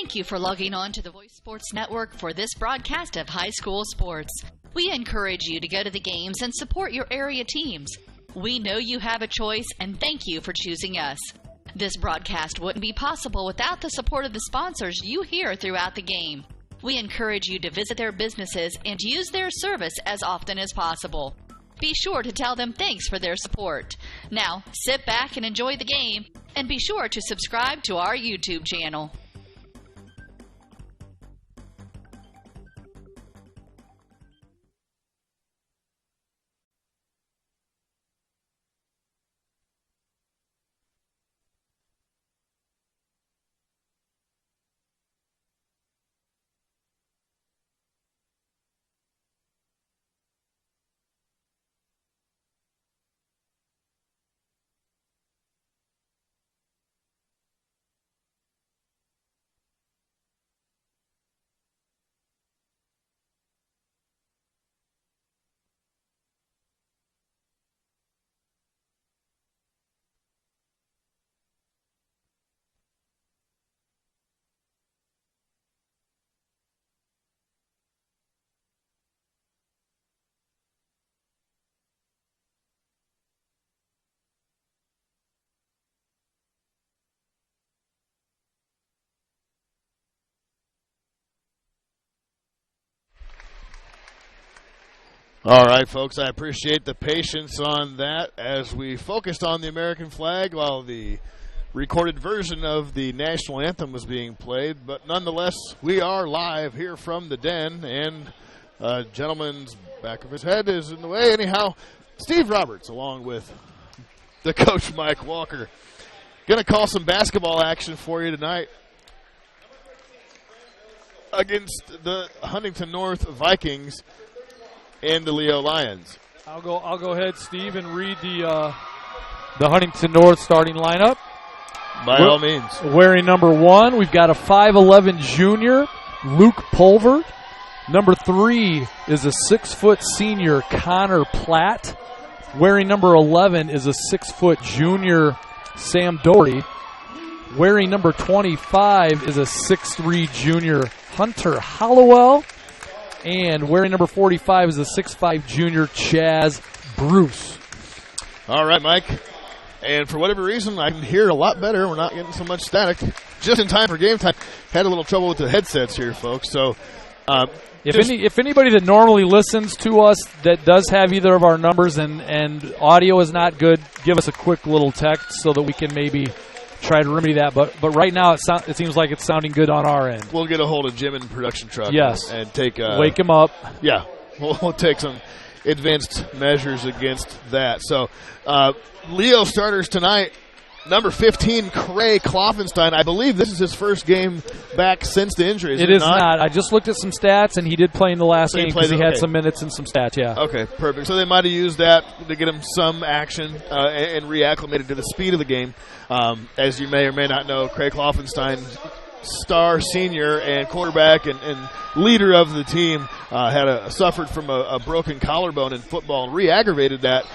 Thank you for logging on to the Voice Sports Network for this broadcast of high school sports. We encourage you to go to the games and support your area teams. We know you have a choice, and thank you for choosing us. This broadcast wouldn't be possible without the support of the sponsors you hear throughout the game. We encourage you to visit their businesses and use their service as often as possible. Be sure to tell them thanks for their support. Now, sit back and enjoy the game, and be sure to subscribe to our YouTube channel. All right, folks, I appreciate the patience on that as we focused on the American flag while the recorded version of the national anthem was being played. But nonetheless, we are live here from the den, and a gentleman's back of his head is in the way. Anyhow, Steve Roberts along with the coach Mike Walker. Going to call some basketball action for you tonight against the Huntington North Vikings and the Leo Lions. I'll go ahead, Steve, and read the Huntington North starting lineup. By all means. Wearing number 1, we've got a 5'11 junior, Luke Pulver. Number 3 is a 6-foot senior, Connor Platt. Wearing number 11 is a 6-foot junior, Sam Doherty. Wearing number 25 is a 6'3 junior, Hunter Hollowell. And wearing number 45 is a 6'5 junior, Chaz Bruce. All right, Mike. And for whatever reason, I can hear a lot better. We're not getting so much static. Just in time for game time. Had a little trouble with the headsets here, folks. So, if anybody that normally listens to us that does have either of our numbers and audio is not good, give us a quick little text so that we can maybe try to remedy that, but right now it seems like it's sounding good on our end. We'll get a hold of Jim in production truck. Yes, and take wake him up. Yeah, we'll take some advanced measures against that. So, Leo starters tonight. Number 15, Cray Kloffenstein. I believe this is his first game back since the injury. It is not. I just looked at some stats, and he did play in the last game because he had some minutes and some stats, yeah. Okay, perfect. So they might have used that to get him some action and reacclimated to the speed of the game. As you may or may not know, Cray Kloffenstein, star senior and quarterback and leader of the team, suffered from a broken collarbone in football and re-aggravated that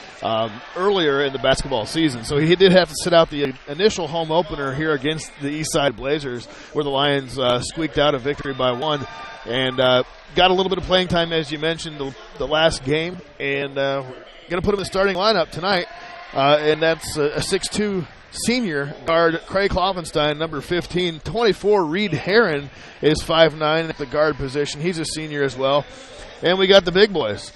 earlier in the basketball season. So he did have to sit out the initial home opener here against the Eastside Blazers, where the Lions squeaked out a victory by 1, and got a little bit of playing time, as you mentioned, the last game, and we're going to put him in the starting lineup tonight, and that's a 6'2", senior guard Craig Kloffenstein, number 15. 24, Reed Herron is 5'9" at the guard position. He's a senior as well. And we got the big boys.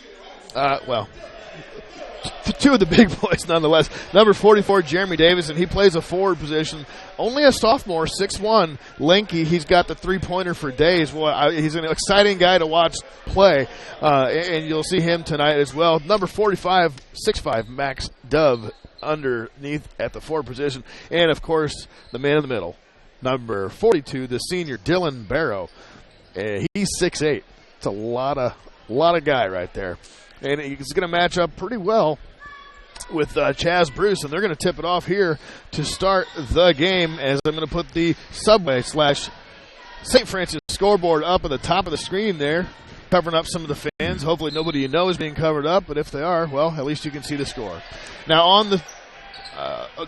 Two of the big boys nonetheless. Number 44, Jeremy Davison. He plays a forward position. Only a sophomore, 6'1", lanky. He's got the three-pointer for days. Well, he's an exciting guy to watch play, and you'll see him tonight as well. Number 45, 6'5", Max Dove, underneath at the forward position. And, of course, the man in the middle, number 42, the senior, Dylan Barrow. He's 6'8". It's a lot of guy right there. And he's going to match up pretty well with Chaz Bruce, and they're going to tip it off here to start the game as I'm going to put the Subway/St. Francis scoreboard up at the top of the screen there, covering up some of the fans. Hopefully nobody you know is being covered up, but if they are, well, at least you can see the score. Now on the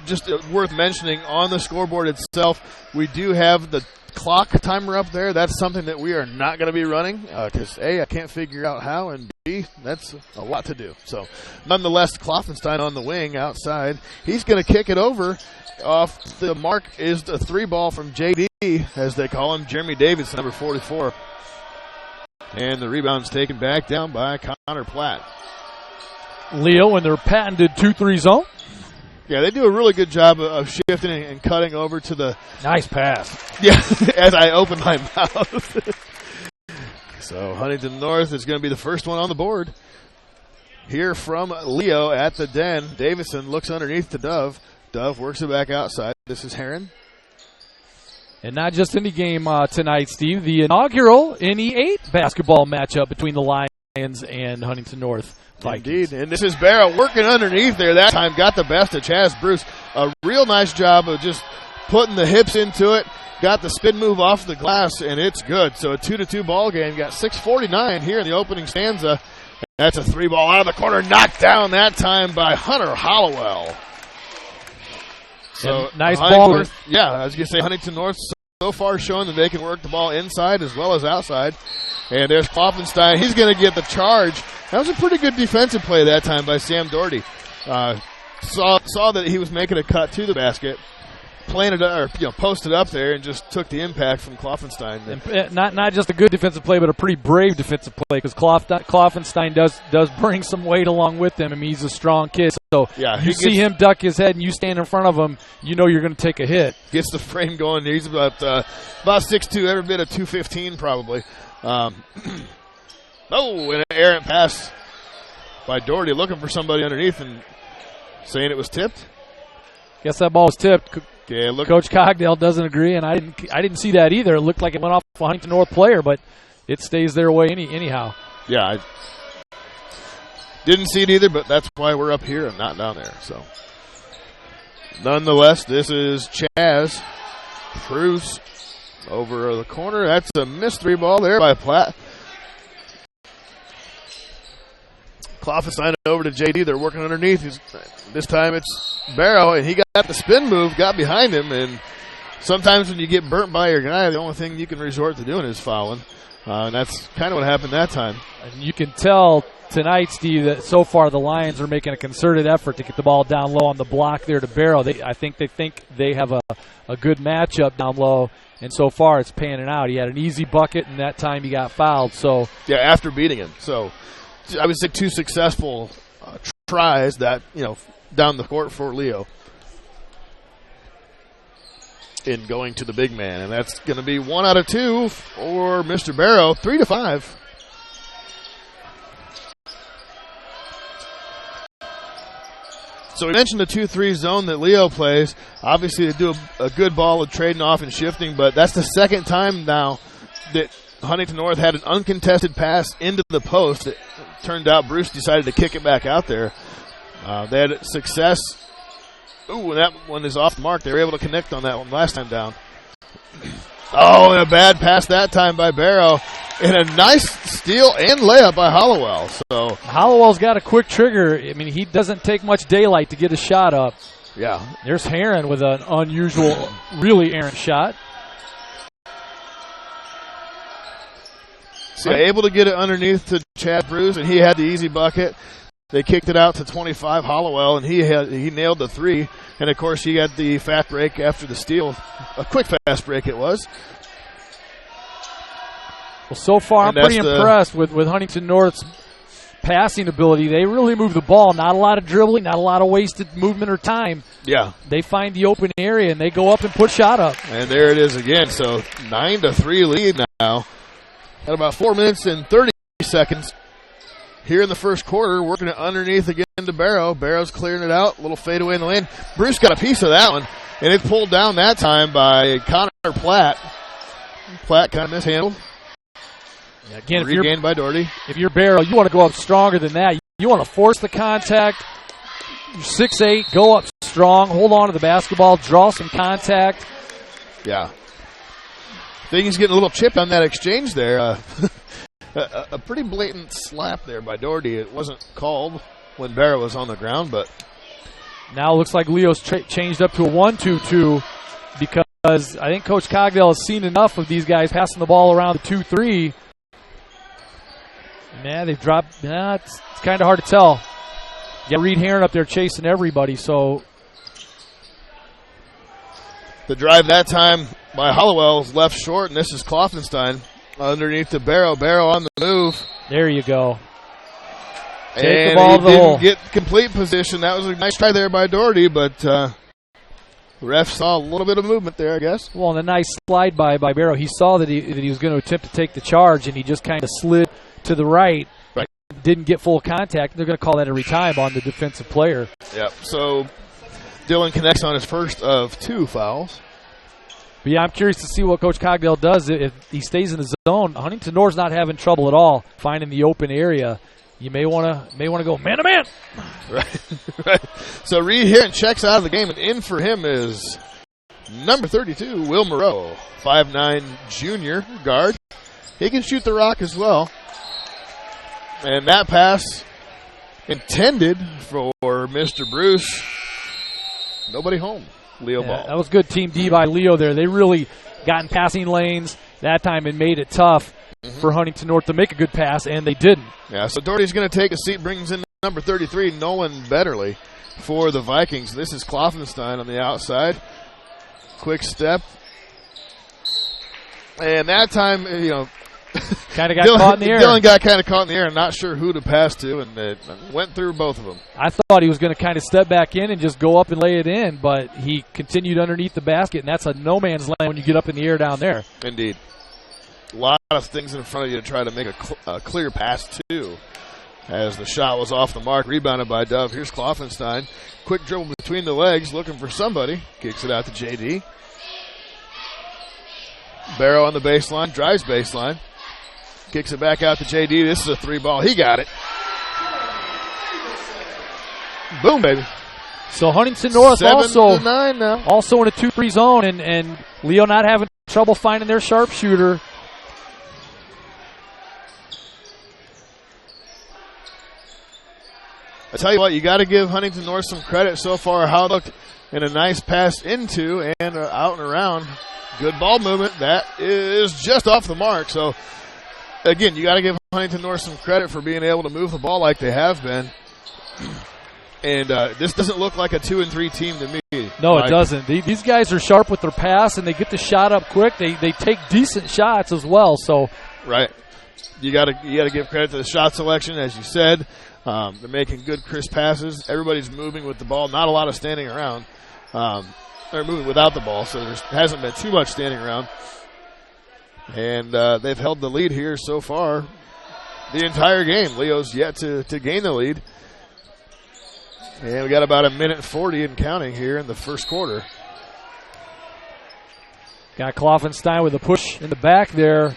just worth mentioning, on the scoreboard itself, we do have the clock timer up there, that's something that we are not going to be running because, A, I can't figure out how, and B, that's a lot to do. So, nonetheless, Kloffenstein on the wing outside. He's going to kick it over. Off the mark is the 3-ball from JD, as they call him, Jeremy Davis, number 44. And the rebound's taken back down by Connor Platt. Leo in their patented 2-3 zone. Yeah, they do a really good job of shifting and cutting over to the... Nice pass. Yeah, as I open my mouth. So Huntington North is going to be the first one on the board. Here from Leo at the Den. Davison looks underneath to Dove. Dove works it back outside. This is Heron. And not just any game tonight, Steve. The inaugural NE8 basketball matchup between the Lions and Huntington North Vikings. Indeed. And this is Barrow working underneath there that time. Got the best of Chaz Bruce. A real nice job of just putting the hips into it. Got the spin move off the glass, and it's good. So a 2-2 ball game. Got 6:49 here in the opening stanza. That's a 3-ball out of the corner. Knocked down that time by Hunter Hollowell. So nice ball. Yeah, I was going to say Huntington North so far showing that they can work the ball inside as well as outside. And there's Kloffenstein. He's going to get the charge. That was a pretty good defensive play that time by Sam Doherty. Saw that he was making a cut to the basket, planted or posted up there, and just took the impact from Kloffenstein. And not just a good defensive play, but a pretty brave defensive play because Kloffenstein does bring some weight along with him. I mean, he's a strong kid. So yeah, you see him duck his head and you stand in front of him, you know you're going to take a hit. Gets the frame going. He's about 6'2", every bit of 215 probably. And an errant pass by Doherty, looking for somebody underneath and saying it was tipped. Guess that ball was tipped. Yeah, Coach Cogdale doesn't agree, and I didn't see that either. It looked like it went off a Huntington North player, but it stays their way anyhow. Yeah, I didn't see it either, but that's why we're up here and not down there. So, nonetheless, this is Chaz Cruz over the corner. That's a missed 3-ball there by Platt. Kloffenstein over to JD. They're working underneath. This time it's Barrow, and he got the spin move, got behind him, and sometimes when you get burnt by your guy, the only thing you can resort to doing is fouling. And that's kind of what happened that time. And you can tell tonight, Steve, that so far the Lions are making a concerted effort to get the ball down low on the block there to Barrow. I think they have a good matchup down low, and so far it's panning out. He had an easy bucket, and that time he got fouled. So yeah, after beating him. So I would say 2 successful tries that, down the court for Leo in going to the big man. And that's going to be 1 out of 2 for Mr. Barrow, 3-5. So we mentioned the 2-3 zone that Leo plays. Obviously, they do a good ball of trading off and shifting, but that's the second time now that Huntington North had an uncontested pass into the post. It turned out Bruce decided to kick it back out there. They had success. Ooh, and that one is off the mark. They were able to connect on that one last time down. Oh, and a bad pass that time by Barrow. And a nice steal and layup by Hollowell. So Hollowell's got a quick trigger. I mean, he doesn't take much daylight to get a shot up. Yeah. There's Heron with an unusual, really errant shot. So able to get it underneath to Chad Bruce, and he had the easy bucket. They kicked it out to 25 Hollowell, and he nailed the 3. And, of course, he got the fast break after the steal. A quick fast break it was. Well, so far I'm pretty impressed with Huntington North's passing ability. They really move the ball. Not a lot of dribbling, not a lot of wasted movement or time. Yeah. They find the open area, and they go up and put shot up. And there it is again. So 9-3 lead now. At about 4 minutes and 30 seconds here in the first quarter, working it underneath again to Barrow. Barrow's clearing it out. Little fadeaway in the lane. Bruce got a piece of that one, and it's pulled down that time by Connor Platt. Platt kind of mishandled. Yeah, again, regained by Doherty. If you're Barrow, you want to go up stronger than that. You want to force the contact. You're 6'8", go up strong, hold on to the basketball, draw some contact. Yeah. I think he's getting a little chip on that exchange there. A pretty blatant slap there by Doherty. It wasn't called when Barrow was on the ground, but now it looks like Leo's changed up to a 1-2-2 because because I think Coach Cogdell has seen enough of these guys passing the ball around the 2-3. Man, they've dropped. It's kind of hard to tell. You got Reed Heron up there chasing everybody, so. The drive that time by Hollowell is left short, and this is Kloffenstein underneath the Barrow. Barrow on the move. There you go. Take and the ball to the hole. Didn't get complete position. That was a nice try there by Doherty, but the ref saw a little bit of movement there, I guess. Well, and a nice slide by Barrow. He saw that he was going to attempt to take the charge, and he just kind of slid to the right. Right. Didn't get full contact. They're going to call that every time on the defensive player. Yep. So Dillon connects on his first of 2 fouls. But yeah, I'm curious to see what Coach Cogdell does if he stays in the zone. Huntington North's not having trouble at all finding the open area. You may want to go man to man. Right. So Reed Heron checks out of the game, and in for him is number 32, Will Moreau, 5'9" junior guard. He can shoot the rock as well. And that pass intended for Mr. Bruce. Nobody home. Leo ball. That was good team D by Leo there. They really got in passing lanes that time and made it tough for Huntington North to make a good pass, and they didn't. Yeah, so Doherty's going to take a seat, brings in number 33, Nolan Betterly, for the Vikings. This is Kloffenstein on the outside. Quick step. And that time, kind of got caught in the air. Dillon got kind of caught in the air and not sure who to pass to, and it went through both of them. I thought he was going to kind of step back in and just go up and lay it in, but he continued underneath the basket, and that's a no man's land when you get up in the air down there. Indeed. A lot of things in front of you to try to make a clear pass to. As the shot was off the mark, rebounded by Dove. Here's Kloffenstein. Quick dribble between the legs, looking for somebody. Kicks it out to JD. Barrow on the baseline, drives baseline. Kicks it back out to JD. This is a 3-ball. He got it. Boom, baby. So Huntington North also in a 2-3 zone, and Leo not having trouble finding their sharpshooter. I tell you what, you got to give Huntington North some credit so far. How it looked in a nice pass into and out and around. Good ball movement. That is just off the mark. So, again, you got to give Huntington North some credit for being able to move the ball like they have been. And this doesn't look like a 2-3 team to me. No, it doesn't. These guys are sharp with their pass, and they get the shot up quick. They take decent shots as well. So, right, you got to give credit to the shot selection, as you said. They're making good, crisp passes. Everybody's moving with the ball. Not a lot of standing around. They're moving without the ball, so there hasn't been too much standing around. And they've held the lead here so far the entire game. Leo's yet to gain the lead. And we got about 1:40 and counting here in the first quarter. Got Kloffenstein with a push in the back there.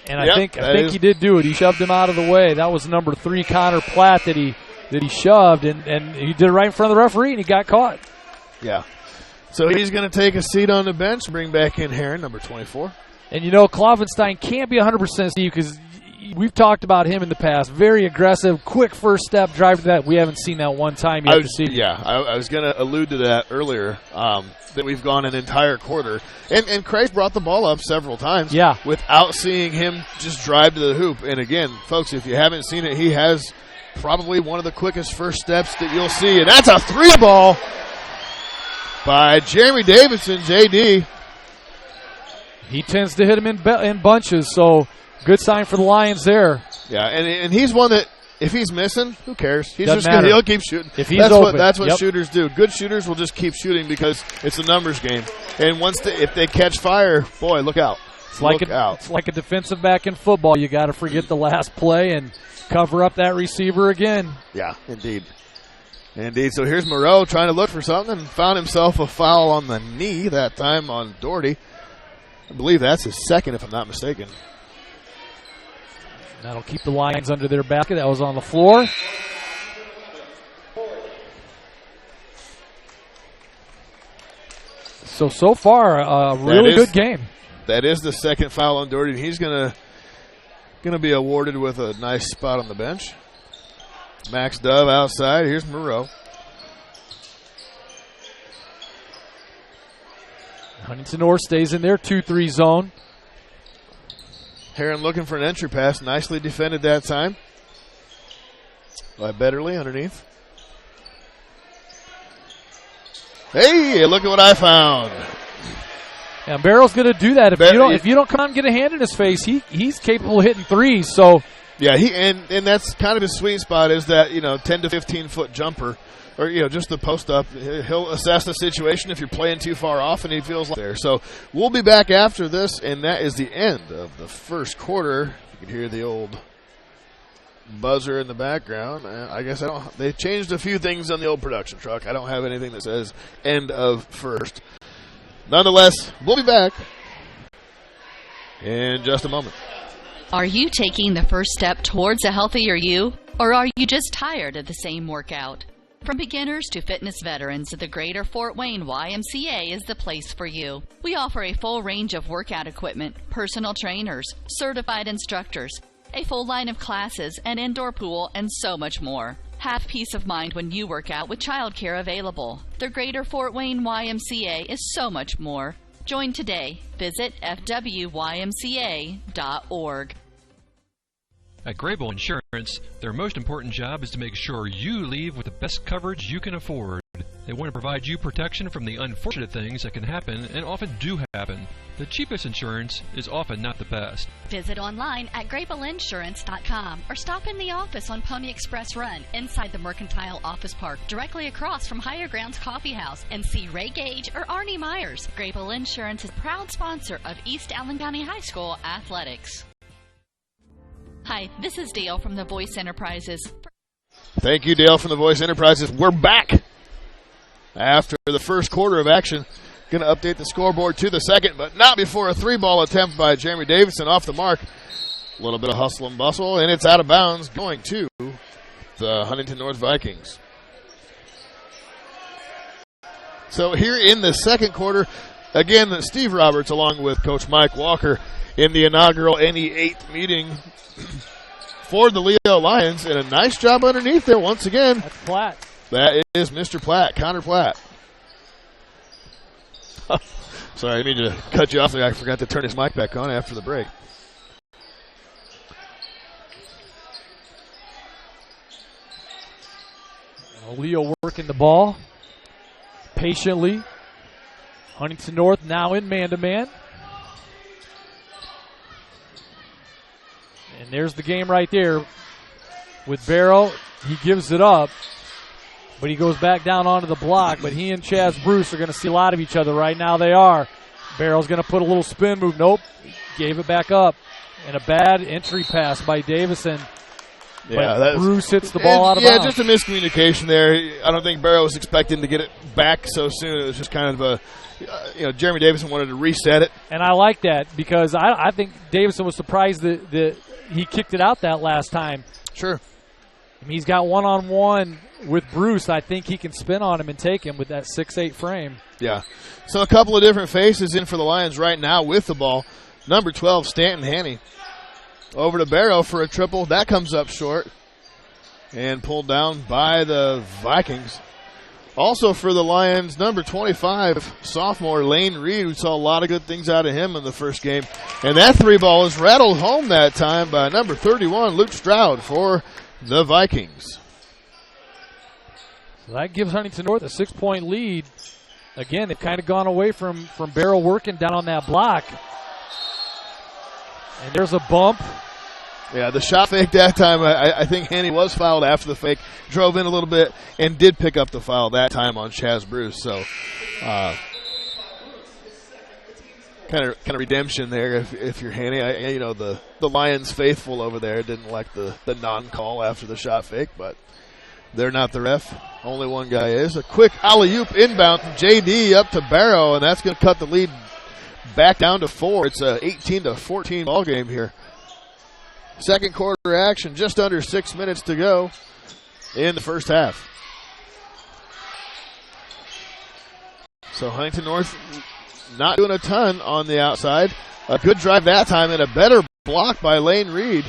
And I think he did do it. He shoved him out of the way. That was number 3, Connor Platt, that he shoved, and he did it right in front of the referee, and he got caught. Yeah. So he's going to take a seat on the bench, bring back in Heron, number 24. And, Kloffenstein can't be 100%, Steve, because we've talked about him in the past. Very aggressive, quick first step, drive to that. We haven't seen that one time yet this season. Yeah, I was going to allude to that earlier, that we've gone an entire quarter. And Craig brought the ball up several times without seeing him just drive to the hoop. And, again, folks, if you haven't seen it, he has probably one of the quickest first steps that you'll see. And that's a 3-ball by Jeremy Davidson, JD. He tends to hit him in bunches, so good sign for the Lions there. Yeah, and he's one that, if he's missing, who cares? He'll keep shooting. If he's open. That's what shooters do. Good shooters will just keep shooting because it's a numbers game. And if they catch fire, boy, look out. It's like a defensive back in football. You got to forget the last play and cover up that receiver again. Yeah, indeed. So here's Moreau trying to look for something and found himself a foul on the knee that time on Doherty. I believe that's his second, if I'm not mistaken. That'll keep the Lions under their basket. That was on the floor. So far, a really good game. That is the second foul on Doherty. He's gonna be awarded with a nice spot on the bench. Max Dove outside. Here's Moreau. Huntington North stays in their 2-3 zone. Heron looking for an entry pass. Nicely defended that time by Betterly underneath. Hey, look at what I found. And Barrow's going to do that. If you don't come out and get a hand in his face, he's capable of hitting threes. So yeah, and that's kind of his sweet spot is that 10 to 15 foot jumper, or just the post up. He'll assess the situation if you're playing too far off, and he feels like there. So we'll be back after this, and that is the end of the first quarter. You can hear the old buzzer in the background. I guess they changed a few things on the old production truck. I don't have anything that says end of first. Nonetheless, we'll be back in just a moment. Are you taking the first step towards a healthier you, or are you just tired of the same workout? From beginners to fitness veterans, the Greater Fort Wayne YMCA is the place for you. We offer a full range of workout equipment, personal trainers, certified instructors, a full line of classes, an indoor pool, and so much more. Have peace of mind when you work out with childcare available. The Greater Fort Wayne YMCA is so much more. Join today. Visit fwymca.org. At Grable Insurance, their most important job is to make sure you leave with the best coverage you can afford. They want to provide you protection from the unfortunate things that can happen and often do happen. The cheapest insurance is often not the best. Visit online at grableinsurance.com or stop in the office on Pony Express Run inside the Mercantile Office Park directly across from Higher Grounds Coffee House and see Ray Gage or Arnie Myers. Grable Insurance is a proud sponsor of East Allen County High School athletics. Hi, this is Dale from the Voice Enterprises. Thank you, Dale, from the Voice Enterprises. We're back after the first quarter of action. Going to update the scoreboard to the second, but not before a three-ball attempt by Jeremy Davidson off the mark. A little bit of hustle and bustle, and it's out of bounds going to the Huntington North Vikings. So here in the second quarter, again, Steve Roberts along with Coach Mike Walker in the inaugural NE8 meeting for the Leo Lions, and a nice job underneath there once again. That's Platt. That is Mr. Platt, Connor Platt. Sorry, I didn't mean to cut you off there. I forgot to turn his mic back on after the break. Leo working the ball patiently. Huntington North now in man-to-man. And there's the game right there with Barrow. He gives it up, but he goes back down onto the block. But he and Chaz Bruce are going to see a lot of each other right now. They are. Barrow's going to put a little spin move. Nope. Gave it back up. And a bad entry pass by Davison. Yeah, Bruce hits the ball out of bounds. Yeah, just a miscommunication there. I don't think Barrow was expecting to get it back so soon. It was just kind of Jeremy Davison wanted to reset it. And I like that because I think Davison was surprised that he kicked it out that last time. Sure. I mean, he's got one-on-one with Bruce. I think he can spin on him and take him with that 6'8" frame. Yeah. So a couple of different faces in for the Lions right now with the ball. Number 12, Stanton Haney. Over to Barrow for a triple. That comes up short and pulled down by the Vikings. Also for the Lions, number 25, sophomore Lane Reed. We saw a lot of good things out of him in the first game. And that three ball is rattled home that time by number 31, Luke Stroud for the Vikings. So that gives Huntington North a 6-point lead. Again, they've kind of gone away from Barrow working down on that block. And there's a bump. Yeah, the shot fake that time, I think Haney was fouled after the fake, drove in a little bit, and did pick up the foul that time on Chaz Bruce. So, kind of redemption there if you're Haney. The Lions faithful over there didn't like the non-call after the shot fake, but they're not the ref. Only one guy is. A quick alley-oop inbound from JD up to Barrow, and that's going to cut the lead back down to 4. It's a 18-14 ball game here. Second quarter action, just under 6 minutes to go in the first half. So Huntington North not doing a ton on the outside. A good drive that time and a better block by Lane Reed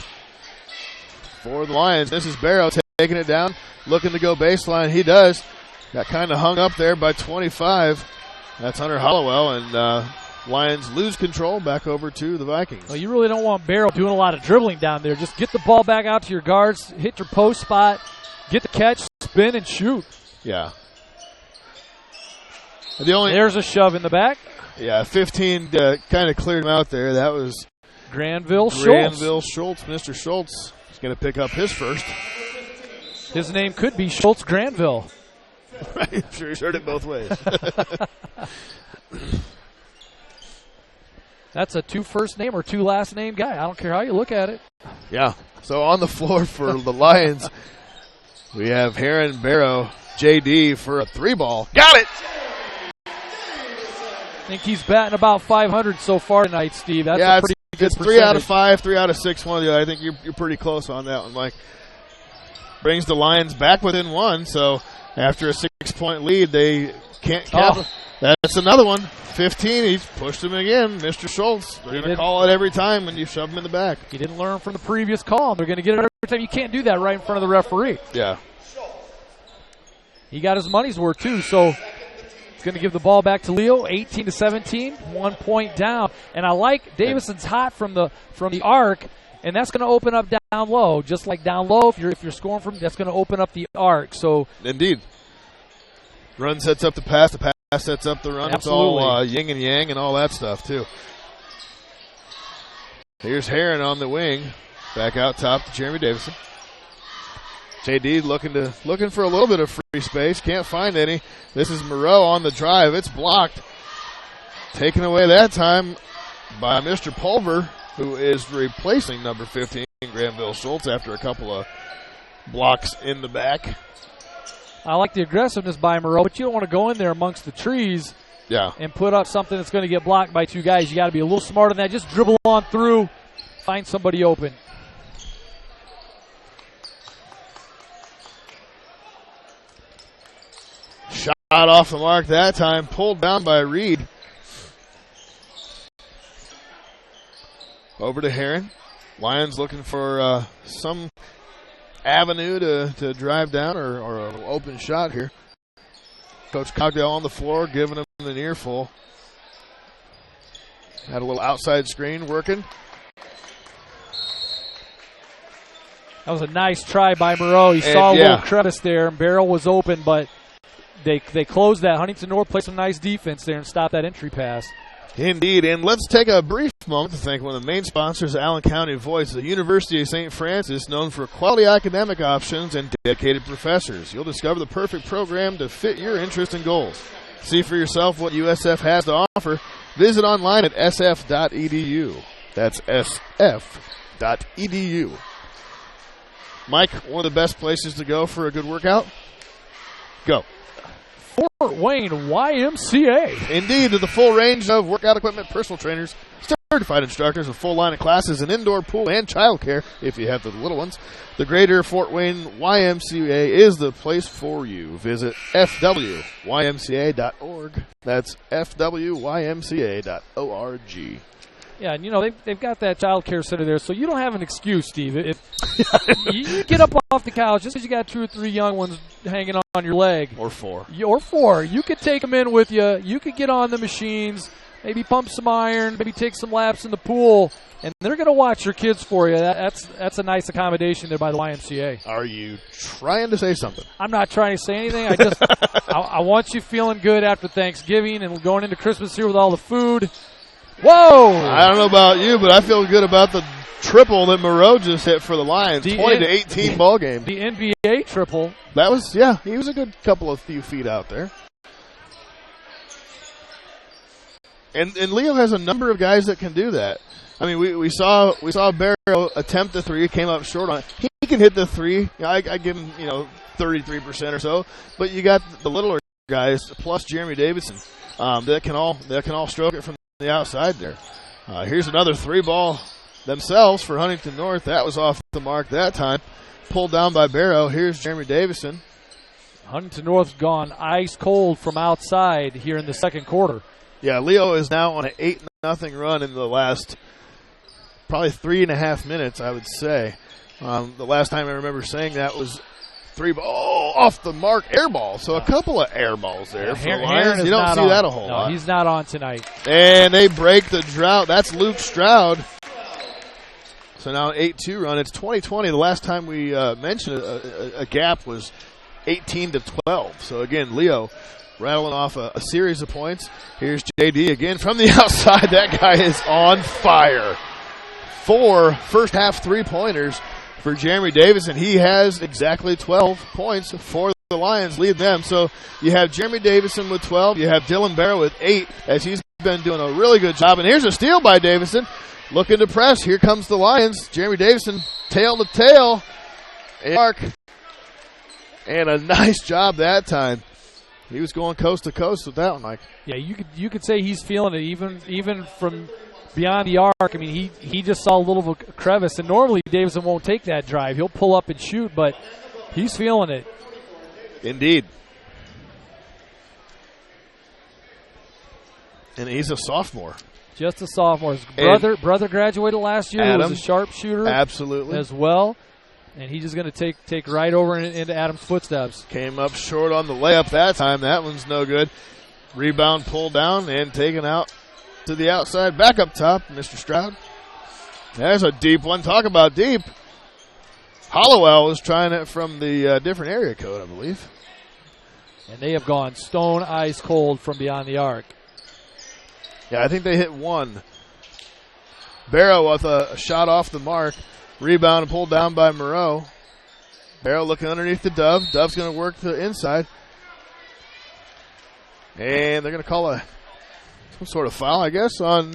for the Lions. This is Barrow taking it down, looking to go baseline. He does. Got kind of hung up there by 25. That's Hunter Hollowell, and Lions lose control back over to the Vikings. Well, you really don't want Barrow doing a lot of dribbling down there. Just get the ball back out to your guards, hit your post spot, get the catch, spin, and shoot. Yeah. There's a shove in the back. Yeah, 15 kind of cleared him out there. That was Granville Schultz. Mr. Schultz is going to pick up his first. His name could be Schultz Granville. Right, I'm sure he's heard it both ways. That's a 2 first name or 2 last name guy. I don't care how you look at it. Yeah. So on the floor for the Lions, we have Heron, Barrow, JD for a 3-ball. Got it! I think he's batting about 500 so far tonight, Steve. That's a pretty good it's percentage. 3 out of 5, 3 out of 6, one of the other. I think you're pretty close on that one, Mike. Brings the Lions back within 1, so after a 6-point lead, they can't cap it. That's another one. 15, he's pushed him again. Mr. Schultz, they're going to call it every time when you shove him in the back. He didn't learn from the previous call. They're going to get it every time. You can't do that right in front of the referee. Yeah. He got his money's worth, too, so he's going to give the ball back to Leo, 18-17, 1 point down. And I like Davison's hot from the arc, and that's going to open up down low. Just like down low, if you're scoring from, that's going to open up the arc. So indeed. Run sets up the pass sets up the run. Absolutely. It's all yin and yang and all that stuff, too. Here's Heron on the wing. Back out top to Jeremy Davison. JD looking for a little bit of free space. Can't find any. This is Moreau on the drive. It's blocked. Taken away that time by Mr. Pulver, who is replacing number 15, Granville Schultz, after a couple of blocks in the back. I like the aggressiveness by Moreau, but you don't want to go in there amongst the trees and put up something that's going to get blocked by 2 guys. You got to be a little smarter than that. Just dribble on through, find somebody open. Shot off the mark that time, pulled down by Reed. Over to Heron. Lions looking for some avenue to drive down or an open shot here. Coach Cogdell on the floor, giving him an earful. Had a little outside screen working. That was a nice try by Moreau. He saw a little crevice there, and Barrow was open, but they closed that. Huntington North played some nice defense there and stopped that entry pass. Indeed, and let's take a brief moment to thank one of the main sponsors of Allen County Voice, the University of St. Francis, known for quality academic options and dedicated professors. You'll discover the perfect program to fit your interests and goals. See for yourself what USF has to offer. Visit online at sf.edu. That's sf.edu. Mike, one of the best places to go for a good workout? Go. Fort Wayne YMCA. Indeed, to the full range of workout equipment, personal trainers, certified instructors, a full line of classes, an indoor pool, and childcare if you have the little ones. The Greater Fort Wayne YMCA is the place for you. Visit fwymca.org. That's fwymca.org. Yeah, and they've got that child care center there, so you don't have an excuse, Steve. If you get up off the couch just because you got 2 or 3 young ones hanging on your leg. Or 4. Or 4. You could take them in with you. You could get on the machines, maybe pump some iron, maybe take some laps in the pool, and they're going to watch your kids for you. That's a nice accommodation there by the YMCA. Are you trying to say something? I'm not trying to say anything. I want you feeling good after Thanksgiving and going into Christmas here with all the food. Whoa! I don't know about you, but I feel good about the triple that Moreau just hit for the Lions. 20-18 ball game. The NBA triple. That was, he was a good few feet out there. And Leo has a number of guys that can do that. I mean, we saw Barrow attempt the 3, came up short on it. He can hit the 3. I give him 33% or so. But you got the littler guys plus Jeremy Davidson that can all stroke it from the outside there. Here's another 3-ball themselves for Huntington North. That was off the mark that time. Pulled down by Barrow. Here's Jeremy Davison. Huntington North's gone ice cold from outside here in the second quarter. Yeah, Leo is now on an 8-0 run in the last probably 3.5 minutes, I would say. The last time I remember saying that was three ball, off the mark, air ball. So a couple of air balls there for the Lions. You don't see that a whole lot. He's not on tonight. And they break the drought. That's Luke Stroud. So now an 8-2 run. It's 2020. The last time we mentioned a gap was 18-12. So again, Leo rattling off a series of points. Here's JD again from the outside. That guy is on fire. 4 first half three-pointers for Jeremy Davis, and he has exactly 12 points for the Lions, lead them. So you have Jeremy Davison with 12. You have Dylan Barrow with 8, as he's been doing a really good job. And here's a steal by Davison. Looking to press. Here comes the Lions. Jeremy Davison, tail to tail. Mark. And a nice job that time. He was going coast to coast with that one, Mike. Yeah, you could say he's feeling it even from beyond the arc. I mean, he just saw a little of a crevice, and normally Davison won't take that drive. He'll pull up and shoot, but he's feeling it. Indeed. And he's a sophomore. Just a sophomore. His brother graduated last year. Adam, he was a sharpshooter. Absolutely. As well. And he's just going to take right over into Adam's footsteps. Came up short on the layup that time. That one's no good. Rebound pulled down and taken out to the outside. Back up top, Mr. Stroud. There's a deep one. Talk about deep. Hollowell was trying it from the different area code, I believe. And they have gone stone ice cold from beyond the arc. Yeah, I think they hit one. Barrow with a shot off the mark. Rebound and pulled down by Moreau. Barrow looking underneath the Dove. Dove's going to work to the inside. And they're going to call some sort of foul, I guess, on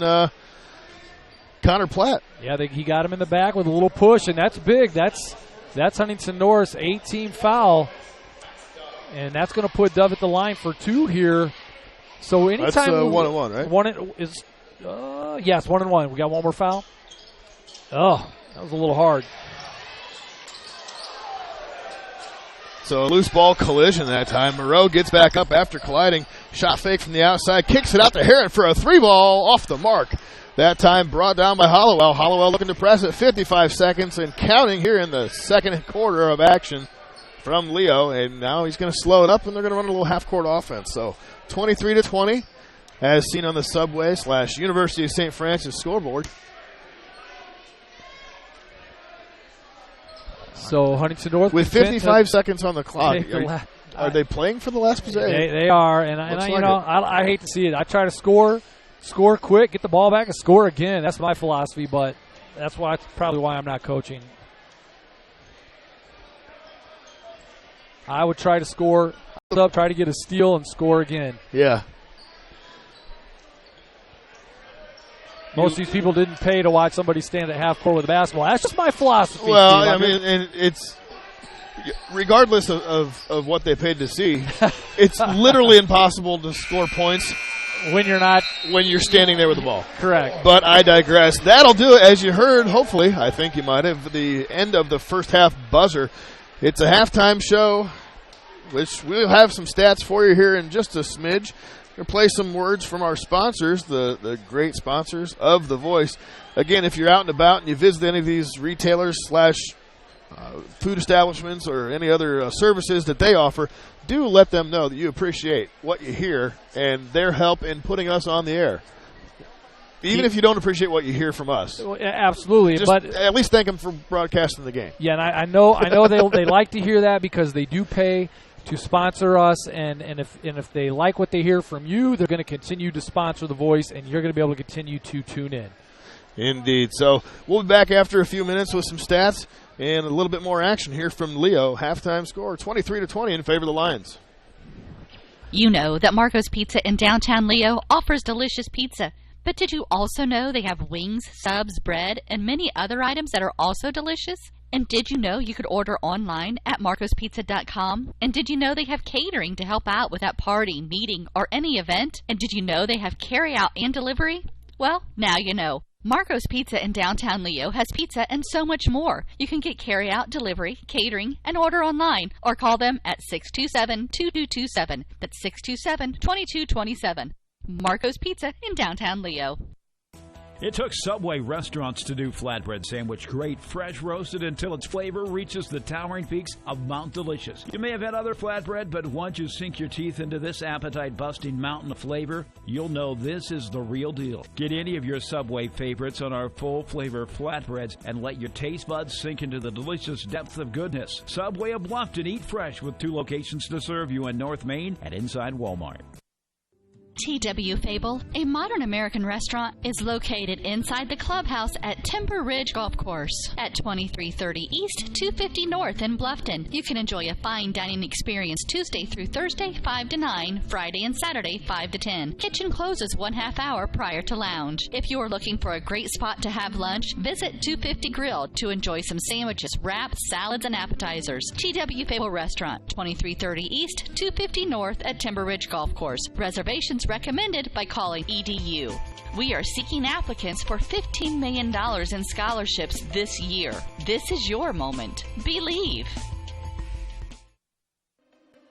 Connor Platt. Yeah, he got him in the back with a little push, and that's big. That's Huntington North's 18th foul. And that's going to put Dove at the line for 2 here. So anytime that's 1-1, right? Yes, 1-1. We got one more foul. Oh, that was a little hard. So a loose ball collision that time. Moreau gets back up after colliding. Shot fake from the outside. Kicks it out to Heron for a 3-ball off the mark. That time brought down by Hollowell. Hollowell looking to press at 55 seconds and counting here in the second quarter of action from Leo. And now he's going to slow it up, and they're going to run a little half-court offense. So 23-20, as seen on the Subway / University of St. Francis scoreboard. So Huntington North with 55 seconds on the clock. Are they playing for the last possession? They are, and I hate to see it. I try to score quick, get the ball back, and score again. That's my philosophy, but that's probably why I'm not coaching. I would try to score up, try to get a steal, and score again. Yeah. Most of these people didn't pay to watch somebody stand at half court with a basketball. That's just my philosophy. Well, Steve. I mean, and it's regardless of what they paid to see, it's literally impossible to score points when you're standing there with the ball. Correct. But I digress. That'll do it. As you heard, hopefully, I think you might have, the end of the first half buzzer. It's a halftime show, which we'll have some stats for you here in just a smidge. We'll play some words from our sponsors, the great sponsors of The Voice. Again, if you're out and about and you visit any of these retailers / food establishments or any other services that they offer, do let them know that you appreciate what you hear and their help in putting us on the air. Even if you don't appreciate what you hear from us. Absolutely. Just but at least thank them for broadcasting the game. Yeah, and I know they like to hear that because they do pay to sponsor us, and if they like what they hear from you, they're going to continue to sponsor The Voice, and you're going to be able to continue to tune in. Indeed. So we'll be back after a few minutes with some stats and a little bit more action here from Leo. Halftime score 23-20 in favor of the Lions. You know that Marco's Pizza in downtown Leo offers delicious pizza. But did you also know they have wings, subs, bread, and many other items that are also delicious? And did you know you could order online at marcospizza.com? And did you know they have catering to help out with that party, meeting, or any event? And did you know they have carry-out and delivery? Well, now you know. Marco's Pizza in downtown Leo has pizza and so much more. You can get carry-out, delivery, catering, and order online, or call them at 627-2227. That's 627-2227. Marco's Pizza in downtown Leo. It took Subway restaurants to do flatbread sandwich great, fresh roasted until its flavor reaches the towering peaks of Mount Delicious. You may have had other flatbread, but once you sink your teeth into this appetite-busting mountain of flavor, you'll know this is the real deal. Get any of your Subway favorites on our full-flavor flatbreads and let your taste buds sink into the delicious depth of goodness. Subway of Bluffton, eat fresh with 2 locations to serve you in North Main and inside Walmart. T.W. Fable, a modern American restaurant, is located inside the clubhouse at Timber Ridge Golf Course at 2330 East, 250 North in Bluffton. You can enjoy a fine dining experience Tuesday through Thursday, 5 to 9, Friday and Saturday, 5 to 10. Kitchen closes 1/2 hour prior to lounge. If you're looking for a great spot to have lunch, visit 250 Grill to enjoy some sandwiches, wraps, salads, and appetizers. T.W. Fable Restaurant, 2330 East, 250 North at Timber Ridge Golf Course. Reservations recommended by calling EDU. We are seeking applicants for $15 million in scholarships this year. This is your moment. Believe.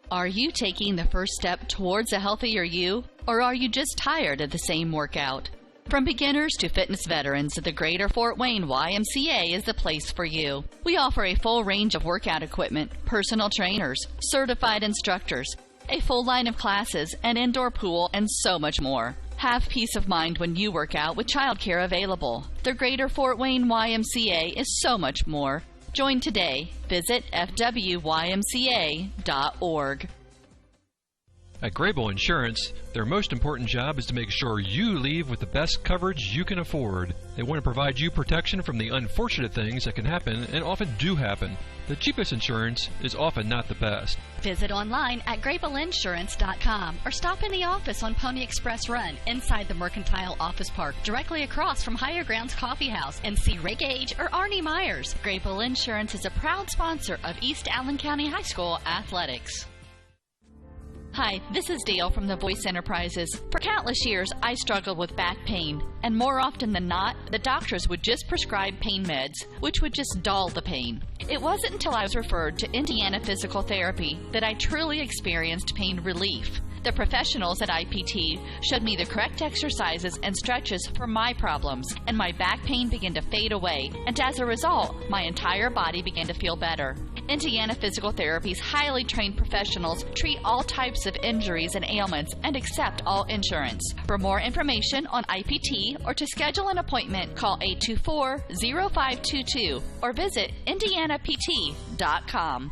Are you taking the first step towards a healthier you, or are you just tired of the same workout? From beginners to fitness veterans, the Greater Fort Wayne YMCA is the place for you. We offer a full range of workout equipment, personal trainers, certified instructors, a full line of classes, an indoor pool, and so much more. Have peace of mind when you work out with childcare available. The Greater Fort Wayne YMCA is so much more. Join today. Visit fwymca.org. At Grable Insurance, their most important job is to make sure you leave with the best coverage you can afford. They want to provide you protection from the unfortunate things that can happen and often do happen. The cheapest insurance is often not the best. Visit online at GrableInsurance.com or stop in the office on Pony Express Run inside the Mercantile Office Park, directly across from Higher Grounds Coffee House, and see Ray Gage or Arnie Myers. Grable Insurance is a proud sponsor of East Allen County High School athletics. Hi, this is Dale from the Voice Enterprises. For countless years, I struggled with back pain, and more often than not, the doctors would just prescribe pain meds, which would just dull the pain. It wasn't until I was referred to Indiana Physical Therapy that I truly experienced pain relief. The professionals at IPT showed me the correct exercises and stretches for my problems, and my back pain began to fade away, and as a result, my entire body began to feel better. Indiana Physical Therapy's highly trained professionals treat all types of injuries and ailments and accept all insurance. For more information on IPT or to schedule an appointment, call 824-0522 or visit indianapt.com.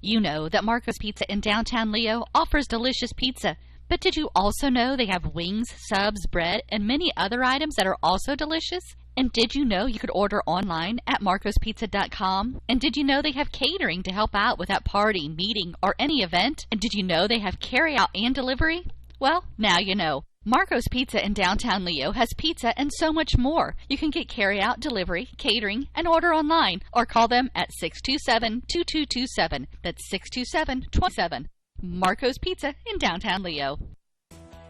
You know that Marco's Pizza in downtown Leo offers delicious pizza, but did you also know they have wings, subs, bread, and many other items that are also delicious? And did you know you could order online at marcospizza.com? And did you know they have catering to help out with that party, meeting, or any event? And did you know they have carry-out and delivery? Well, now you know. Marco's Pizza in downtown Leo has pizza and so much more. You can get carry-out, delivery, catering, and order online, or call them at 627-2227. That's 627-27. Marco's Pizza in downtown Leo.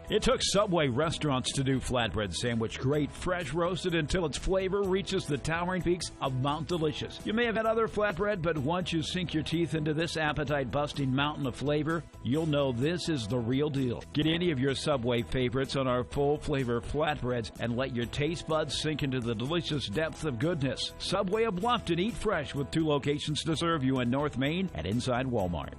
It took Subway restaurants to do flatbread sandwich great, fresh roasted until its flavor reaches the towering peaks of Mount Delicious. You may have had other flatbread, but once you sink your teeth into this appetite-busting mountain of flavor, you'll know this is the real deal. Get any of your Subway favorites on our full-flavor flatbreads and let your taste buds sink into the delicious depth of goodness. Subway of Bluffton, eat fresh with 2 locations to serve you in North Main and inside Walmart.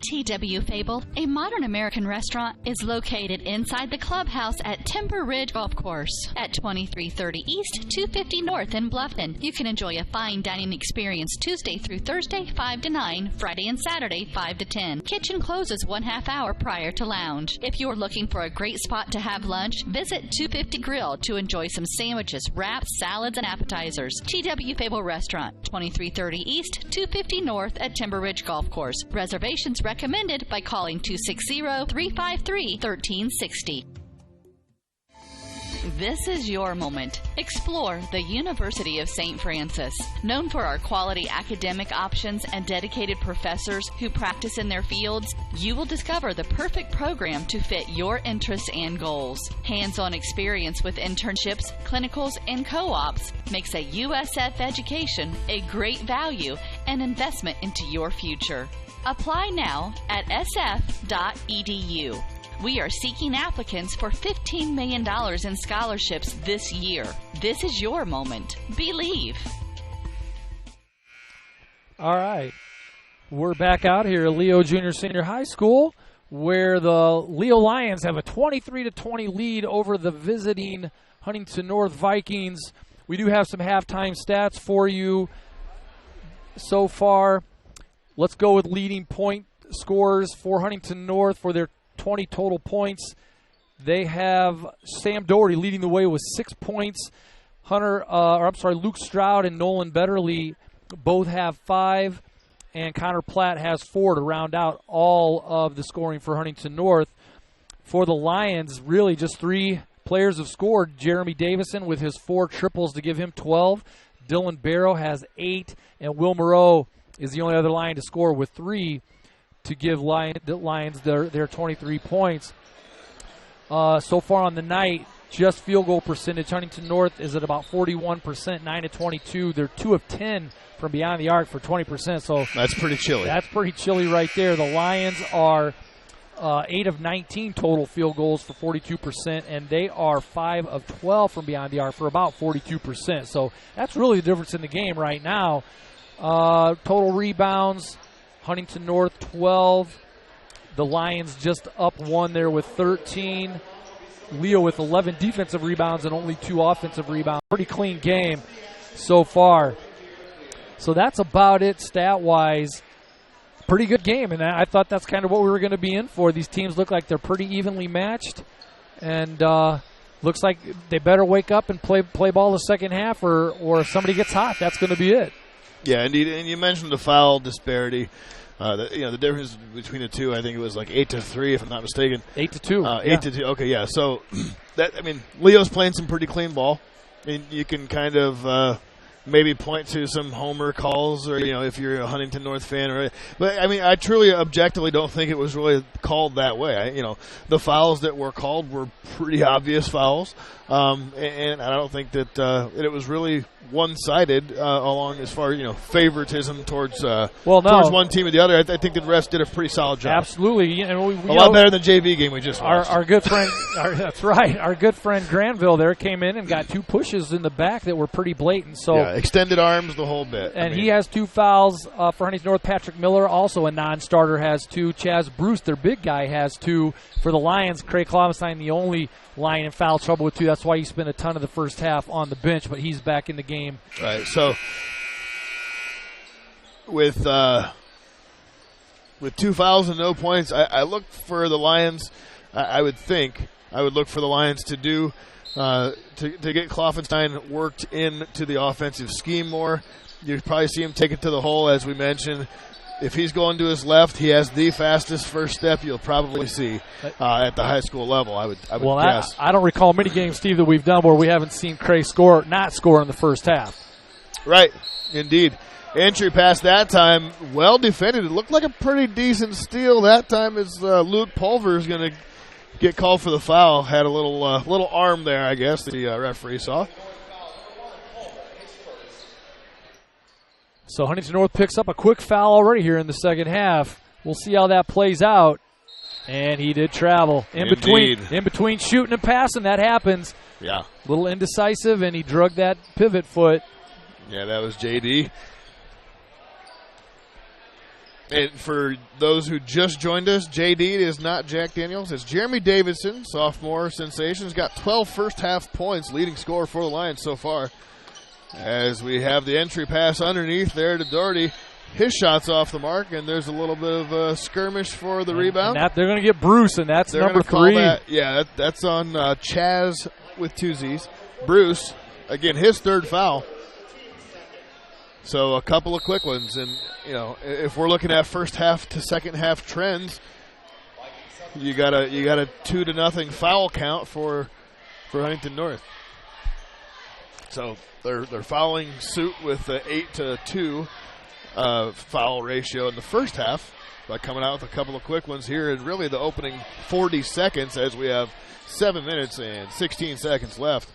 T.W. Fable, a modern American restaurant, is located inside the clubhouse at Timber Ridge Golf Course at 2330 East, 250 North in Bluffton. You can enjoy a fine dining experience Tuesday through Thursday, 5 to 9, Friday and Saturday, 5 to 10. Kitchen closes 1/2 hour prior to lounge. If you're looking for a great spot to have lunch, visit 250 Grill to enjoy some sandwiches, wraps, salads, and appetizers. T.W. Fable Restaurant, 2330 East, 250 North at Timber Ridge Golf Course. Reservations recommended by calling 260-353-1360. This is your moment. Explore the University of St. Francis. Known for our quality academic options and dedicated professors who practice in their fields, you will discover the perfect program to fit your interests and goals. Hands-on experience with internships, clinicals, and co-ops makes a USF education a great value and investment into your future. Apply now at sf.edu. We are seeking applicants for $15 million in scholarships this year. This is your moment. Believe. All right. We're back out here at Leo Junior Senior High School, where the Leo Lions have a 23-20 lead over the visiting Huntington North Vikings. We do have some halftime stats for you so far. Let's go with leading point scorers for Huntington North for their 20 total points. They have Sam Doherty leading the way with 6 points. Luke Stroud and Nolan Betterly both have 5. And Connor Platt has 4 to round out all of the scoring for Huntington North. For the Lions, really just 3 players have scored. Jeremy Davison with his 4 triples to give him 12. Dylan Barrow has 8. And Will Moreau is the only other Lion to score with 3 to give the Lions their 23 points. So far on the night, just field goal percentage. Huntington North is at about 41%, 9-22. They're 2 of 10 from beyond the arc for 20%. So that's pretty chilly. That's pretty chilly right there. The Lions are 8 of 19 total field goals for 42%, and they are 5 of 12 from beyond the arc for about 42%. So that's really the difference in the game right now. Total rebounds, Huntington North 12. The Lions just up 1 there with 13. Leo with 11 defensive rebounds and only 2 offensive rebounds. Pretty clean game so far. So that's about it stat-wise. Pretty good game, and I thought that's kind of what we were going to be in for. These teams look like they're pretty evenly matched, and looks like they better wake up and play ball the second half, or if somebody gets hot, that's going to be it. Yeah, indeed. And you mentioned the foul disparity. The difference between the two, I think it was like 8-3, if I'm not mistaken. 8-2. 8-2. Okay, yeah. So Leo's playing some pretty clean ball. I mean, you can kind of maybe point to some homer calls, or if you're a Huntington North fan, but I mean, I truly, objectively, don't think it was really called that way. The fouls that were called were pretty obvious fouls, and I don't think that it was really one-sided along as far favoritism towards one team or the other. I think the refs did a pretty solid job. Absolutely, and a lot better than the JV game we just watched. Our good friend, that's right. Our good friend Granville there came in and got 2 pushes in the back that were pretty blatant. So yeah, extended arms, the whole bit. And he has 2 fouls for Huntington North. Patrick Miller, also a non-starter, has 2. Chaz Bruce, their big guy, has 2. For the Lions, Craig Klovenstein, the only Lion in foul trouble with 2. That's why he spent a ton of the first half on the bench, but he's back in the game. Right. So with 2 fouls and no points, I look for the Lions. I would look for the Lions to do to get Klovenstein worked into the offensive scheme more. You'd probably see him take it to the hole, as we mentioned. If he's going to his left, he has the fastest first step you'll probably see at the high school level, I would guess. I don't recall many games, Steve, that we've done where we haven't seen Craig not score in the first half. Right, indeed. Entry pass that time, well defended. It looked like a pretty decent steal that time, as Luke Pulver is going to get called for the foul. Had a little arm there, I guess, the referee saw. So Huntington North picks up a quick foul already here in the second half. We'll see how that plays out. And he did travel. In between shooting and passing, that happens. Yeah. A little indecisive, and he drug that pivot foot. Yeah, that was JD. And for those who just joined us, JD is not Jack Daniels. It's Jeremy Davidson, sophomore sensation. He's got 12 first-half points, leading scorer for the Lions so far. As we have the entry pass underneath there to Doherty. His shot's off the mark, and there's a little bit of a skirmish for the rebound. And they're going to get Bruce, and that's number 3. That's on Chaz with 2 Z's. Bruce, again, his 3rd foul. So a couple of quick ones. And, if we're looking at first half to second half trends, you got a 2-0 foul count for Huntington North. So they're following suit with the 8-2 foul ratio in the first half by coming out with a couple of quick ones here in really the opening 40 seconds, as we have 7 minutes and 16 seconds left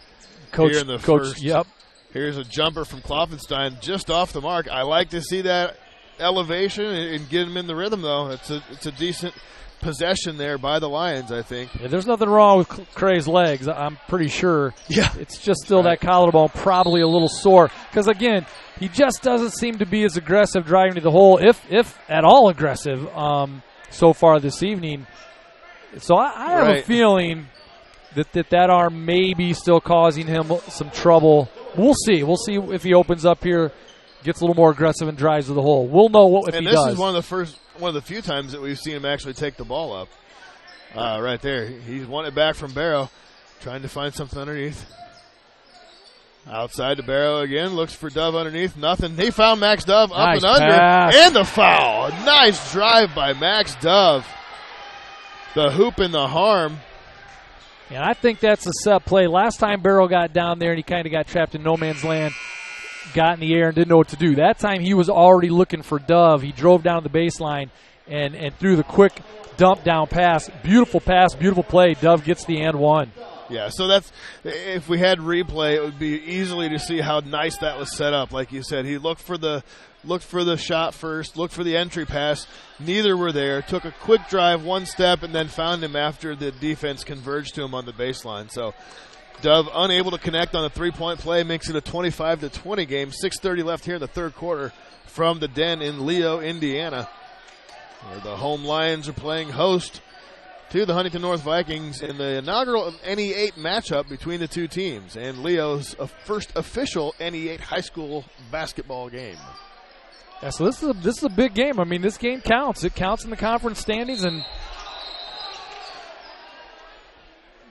here in the first. Yep. Here's a jumper from Klovenstein just off the mark. I like to see that elevation and get him in the rhythm, though. It's a decent possession there by the Lions, I think. Yeah, there's nothing wrong with Cray's legs, I'm pretty sure. Yeah. It's just still that collarbone, probably a little sore. Because, again, he just doesn't seem to be as aggressive driving to the hole, if at all aggressive, so far this evening. So I have a feeling that arm may be still causing him some trouble. We'll see. We'll see if he opens up here, gets a little more aggressive and drives to the hole. We'll know if he does. And this is one of the few times that we've seen him actually take the ball up. Right there. He's won it back from Barrow, trying to find something underneath. Outside to Barrow again, looks for Dove underneath. Nothing. He found Max Dove up and under. Pass. And the foul. A nice drive by Max Dove. The hoop and the harm. And I think that's a set play. Last time Barrow got down there and he kind of got trapped in no man's land, got in the air and didn't know what to do. That time he was already looking for Dove. He drove down the baseline and threw the quick dump down pass. Beautiful pass, beautiful play. Dove gets the and one. Yeah, so that's, if we had replay, it would be easily to see how nice that was set up. Like you said, he looked for the shot first, looked for the entry pass. Neither were there. Took a quick drive, one step, and then found him after the defense converged to him on the baseline. So Dove unable to connect on the three-point play, makes it a 25-20 game. 6:30 left here in the third quarter from the Den in Leo, Indiana, where the home Lions are playing host to the Huntington North Vikings in the inaugural NE8 matchup between the two teams, and Leo's first official NE8 high school basketball game. Yeah, so this is a big game. I mean, this game counts. It counts in the conference standings, and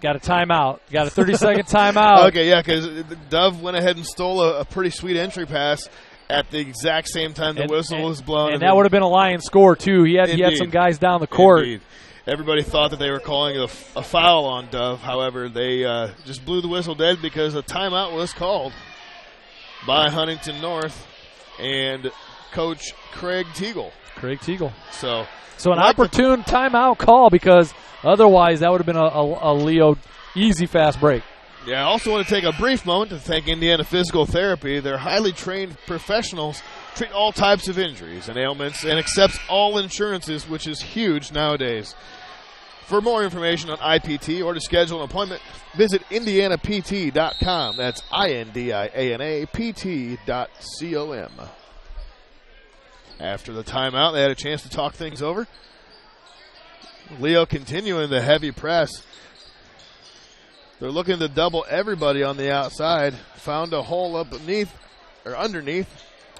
got a timeout. Got a 30-second timeout. Okay, yeah, because Dove went ahead and stole a pretty sweet entry pass at the exact same time the whistle was blown. And that would have been a Lion score, too. He had some guys down the court. Indeed. Everybody thought that they were calling a foul on Dove. However, they just blew the whistle dead because a timeout was called by Huntington North and Coach Craig Teagle. So an opportune timeout call, because otherwise that would have been a Leo easy fast break. Yeah, I also want to take a brief moment to thank Indiana Physical Therapy. Their highly trained professionals treat all types of injuries and ailments and accepts all insurances, which is huge nowadays. For more information on IPT or to schedule an appointment, visit indianapt.com. That's INDIANAPT.com. After the timeout, they had a chance to talk things over. Leo continuing the heavy press. They're looking to double everybody on the outside. Found a hole underneath.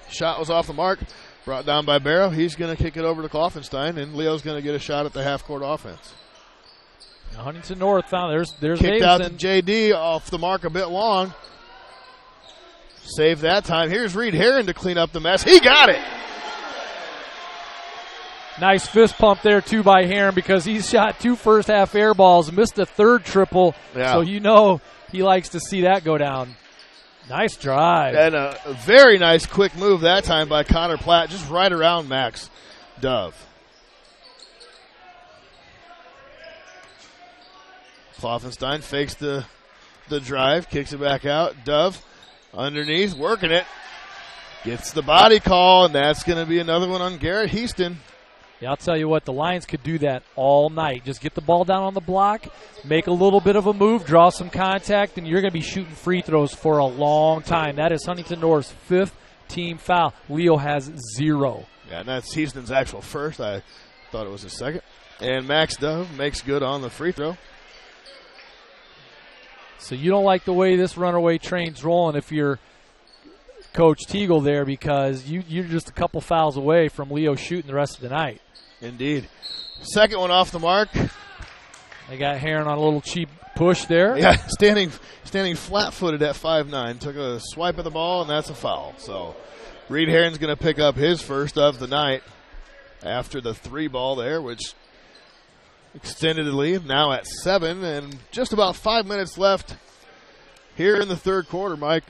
Shot was off the mark. Brought down by Barrow. He's going to kick it over to Kloffenstein, and Leo's going to get a shot at the half-court offense. Now Huntington North found there's kicked Davidson. Out to J.D. off the mark a bit long. Save that time. Here's Reed Herron to clean up the mess. He got it. Nice fist pump there, too, by Herron, because he's shot 2 first-half air balls, missed a third triple, so you know he likes to see that go down. Nice drive. And a very nice quick move that time by Connor Platt, just right around Max Dove. Kloffenstein fakes the drive, kicks it back out. Dove underneath, working it. Gets the body call, and that's going to be another one on Garrett Heaston. Yeah, I'll tell you what, the Lions could do that all night. Just get the ball down on the block, make a little bit of a move, draw some contact, and you're going to be shooting free throws for a long time. That is Huntington North's 5th team foul. Leo has 0. Yeah, and that's Heaston's actual first. I thought it was his second. And Max Dove makes good on the free throw. So you don't like the way this runaway train's rolling if you're Coach Teagle there, because you're just a couple fouls away from Leo shooting the rest of the night. Indeed. Second one off the mark. They got Herron on a little cheap push there. Yeah, standing flat-footed at 5'9". Took a swipe at the ball, and that's a foul. So Reed Herron's going to pick up his first of the night after the 3 ball there, which extended the lead. Now at 7, and just about 5 minutes left here in the third quarter, Mike.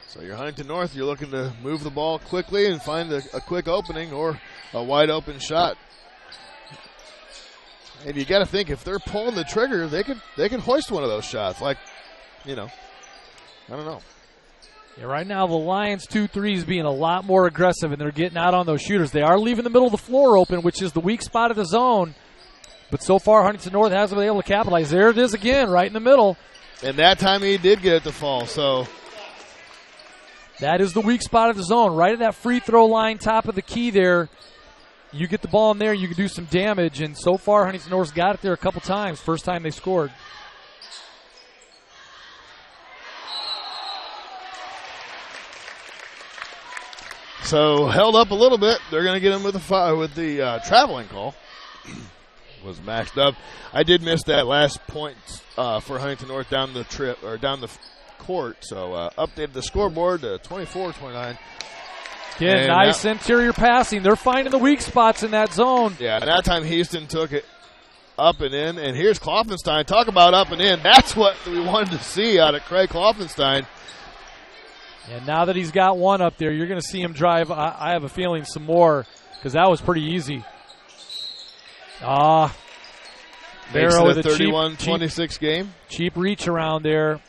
So you're Huntington North, you're looking to move the ball quickly and find a quick opening or a wide open shot. And you got to think, if they're pulling the trigger, they could hoist one of those shots. Like, I don't know. Yeah, right now the Lions 2-3 is being a lot more aggressive, and they're getting out on those shooters. They are leaving the middle of the floor open, which is the weak spot of the zone. But so far, Huntington North hasn't been able to capitalize. There it is again, right in the middle. And that time he did get it to fall, so. That is the weak spot of the zone, right at that free throw line, top of the key there. You get the ball in there, you can do some damage. And so far, Huntington North's got it there a couple times. First time they scored. So held up a little bit. They're going to get him with the traveling call. Was maxed up. I did miss that last point for Huntington North down the court. So updated the scoreboard to 24-29. Again, nice interior passing. They're finding the weak spots in that zone. Yeah, and that time Houston took it up and in. And here's Kloffenstein. Talk about up and in. That's what we wanted to see out of Craig Kloffenstein. And now that he's got one up there, you're going to see him drive, I have a feeling, some more, because that was pretty easy. Makes it a 31-26 game. Cheap reach around there.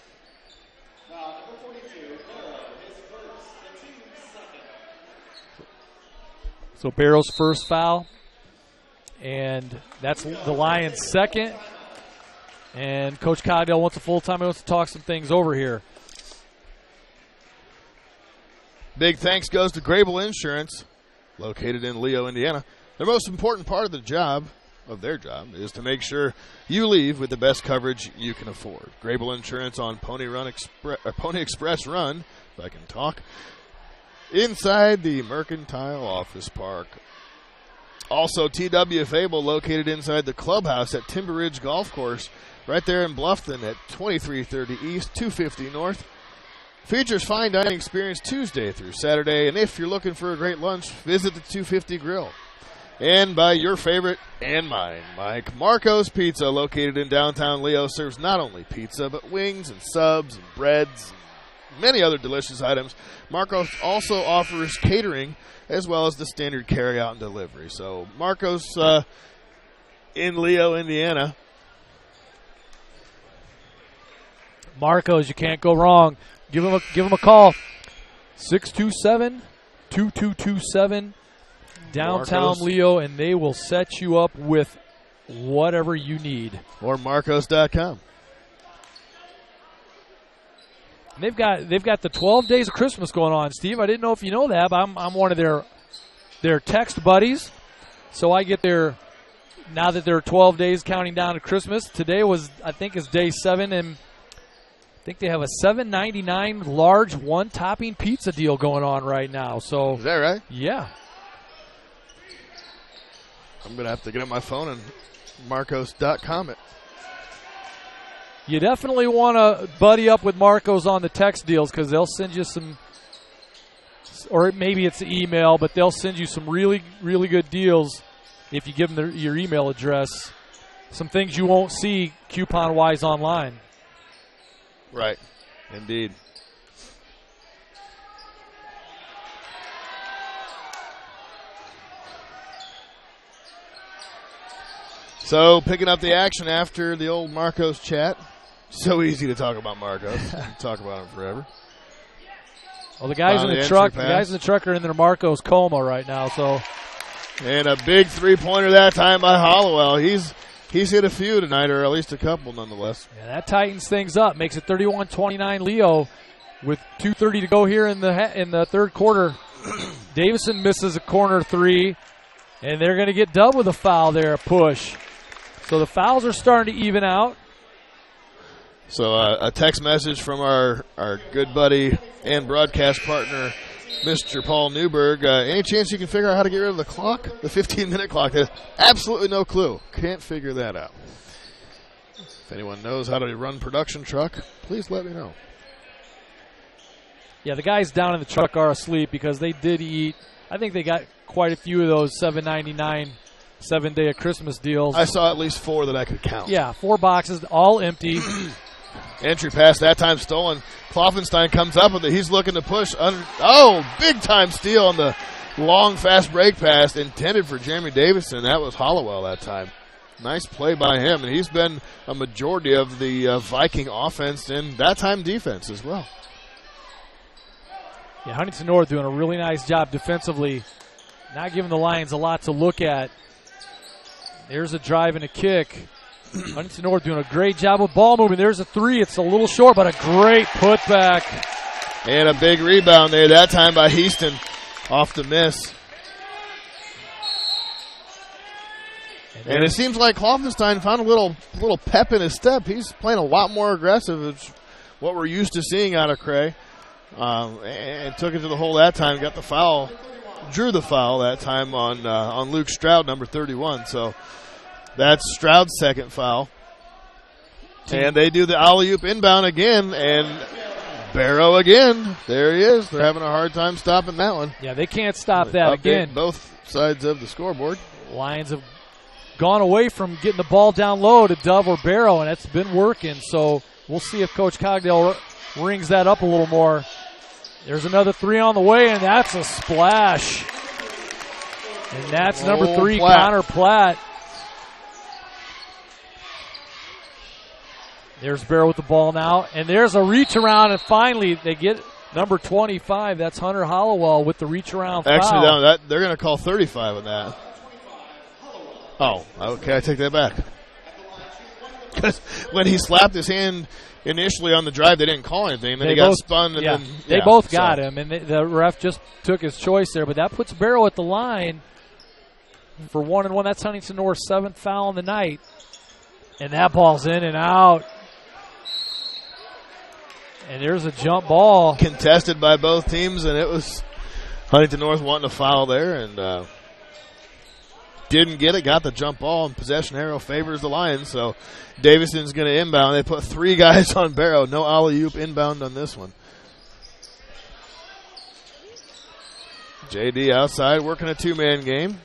So Barrow's first foul, and that's the Lions' second. And Coach Cogdell wants a full time. He wants to talk some things over here. Big thanks goes to Grable Insurance, located in Leo, Indiana. Their most important part of their job is to make sure you leave with the best coverage you can afford. Grable Insurance on Pony Express Run, if I can talk, inside the Mercantile Office Park. Also, TW Fable, located inside the clubhouse at Timber Ridge Golf Course, right there in Bluffton at 2330 East, 250 North. Features fine dining experience Tuesday through Saturday, and if you're looking for a great lunch, visit the 250 Grill. And by your favorite and mine, Mike, Marco's Pizza, located in downtown Leo, serves not only pizza, but wings and subs and breads and many other delicious items. Marco's also offers catering as well as the standard carry-out and delivery. So Marco's in Leo, Indiana. Marco's, you can't go wrong. Give him a call. 627-2227. Downtown Marcos. Leo, and they will set you up with whatever you need. Or Marcos.com. And they've got the 12 days of Christmas going on, Steve. I didn't know if you know that, but I'm one of their text buddies. So I get their, now that they're 12 days counting down to Christmas. Today is day 7, and I think they have a $7.99 large one-topping pizza deal going on right now. So is that right? Yeah. I'm going to have to get on my phone and Marcos.com it. You definitely want to buddy up with Marcos on the text deals, because they'll send you some, or maybe it's an email, but they'll send you some really, really good deals if you give them your email address. Some things you won't see coupon-wise online. Right. Indeed. So, picking up the action after the old Marcos chat. So easy to talk about Marcos. Talk about him forever. Well, the guys in the truck are in their Marcos coma right now. So, and a big three-pointer that time by Hollowell. He's hit a few tonight, or at least a couple, nonetheless. Yeah, that tightens things up. Makes it 31-29 Leo, with 2:30 to go here in the third quarter. Davison misses a corner three, and they're going to get dubbed with a foul there, a push. So the fouls are starting to even out. So a text message from our good buddy and broadcast partner, Mr. Paul Newberg. Any chance you can figure out how to get rid of the clock? The 15-minute clock. There's absolutely no clue. Can't figure that out. If anyone knows how to run production truck, please let me know. Yeah, the guys down in the truck are asleep because they did eat. I think they got quite a few of those $7.99 7-day of Christmas deals. I saw at least 4 that I could count. Yeah, 4 boxes, all empty. Entry pass, that time stolen. Kloffenstein comes up with it. He's looking to push. Big-time steal on the long, fast break pass intended for Jeremy Davison. That was Hollowell that time. Nice play by him, and he's been a majority of the Viking offense and that time defense as well. Yeah, Huntington North doing a really nice job defensively, not giving the Lions a lot to look at. There's a drive and a kick. Huntington North doing a great job of ball moving. There's a three. It's a little short, but a great putback. And a big rebound there, that time by Houston off the miss. And it seems like Kloffenstein found a little pep in his step. He's playing a lot more aggressive. It's what we're used to seeing out of Cray. And took it to the hole that time, got the foul, drew the foul that time on Luke Stroud, number 31. So that's Stroud's second foul. And they do the alley-oop inbound again, and Barrow again. There he is. They're having a hard time stopping that one. Yeah, they can't stop that again. Both sides of the scoreboard. Lions have gone away from getting the ball down low to Dove or Barrow, and it's been working. So we'll see if Coach Cogdell rings that up a little more. There's another three on the way, and that's a splash. And that's number 3, Platt. Connor Platt. There's Barrow with the ball now, and there's a reach around, and finally they get number 25. That's Hunter Hollowell with the reach around foul. Actually, no, they're going to call 35 on that. Oh, okay, I take that back. Because when he slapped his hand initially on the drive, they didn't call anything. Then he got spun. And they both got him, and the ref just took his choice there. But that puts Barrow at the line for 1-1. That's Huntington North's 7th foul on the night. And that ball's in and out. And there's a jump ball. Contested by both teams, and it was Huntington North wanting a foul there, and didn't get it, got the jump ball, and possession arrow favors the Lions. So Davison's going to inbound. They put 3 guys on Barrow. No alley-oop inbound on this one. JD outside working a 2-man game.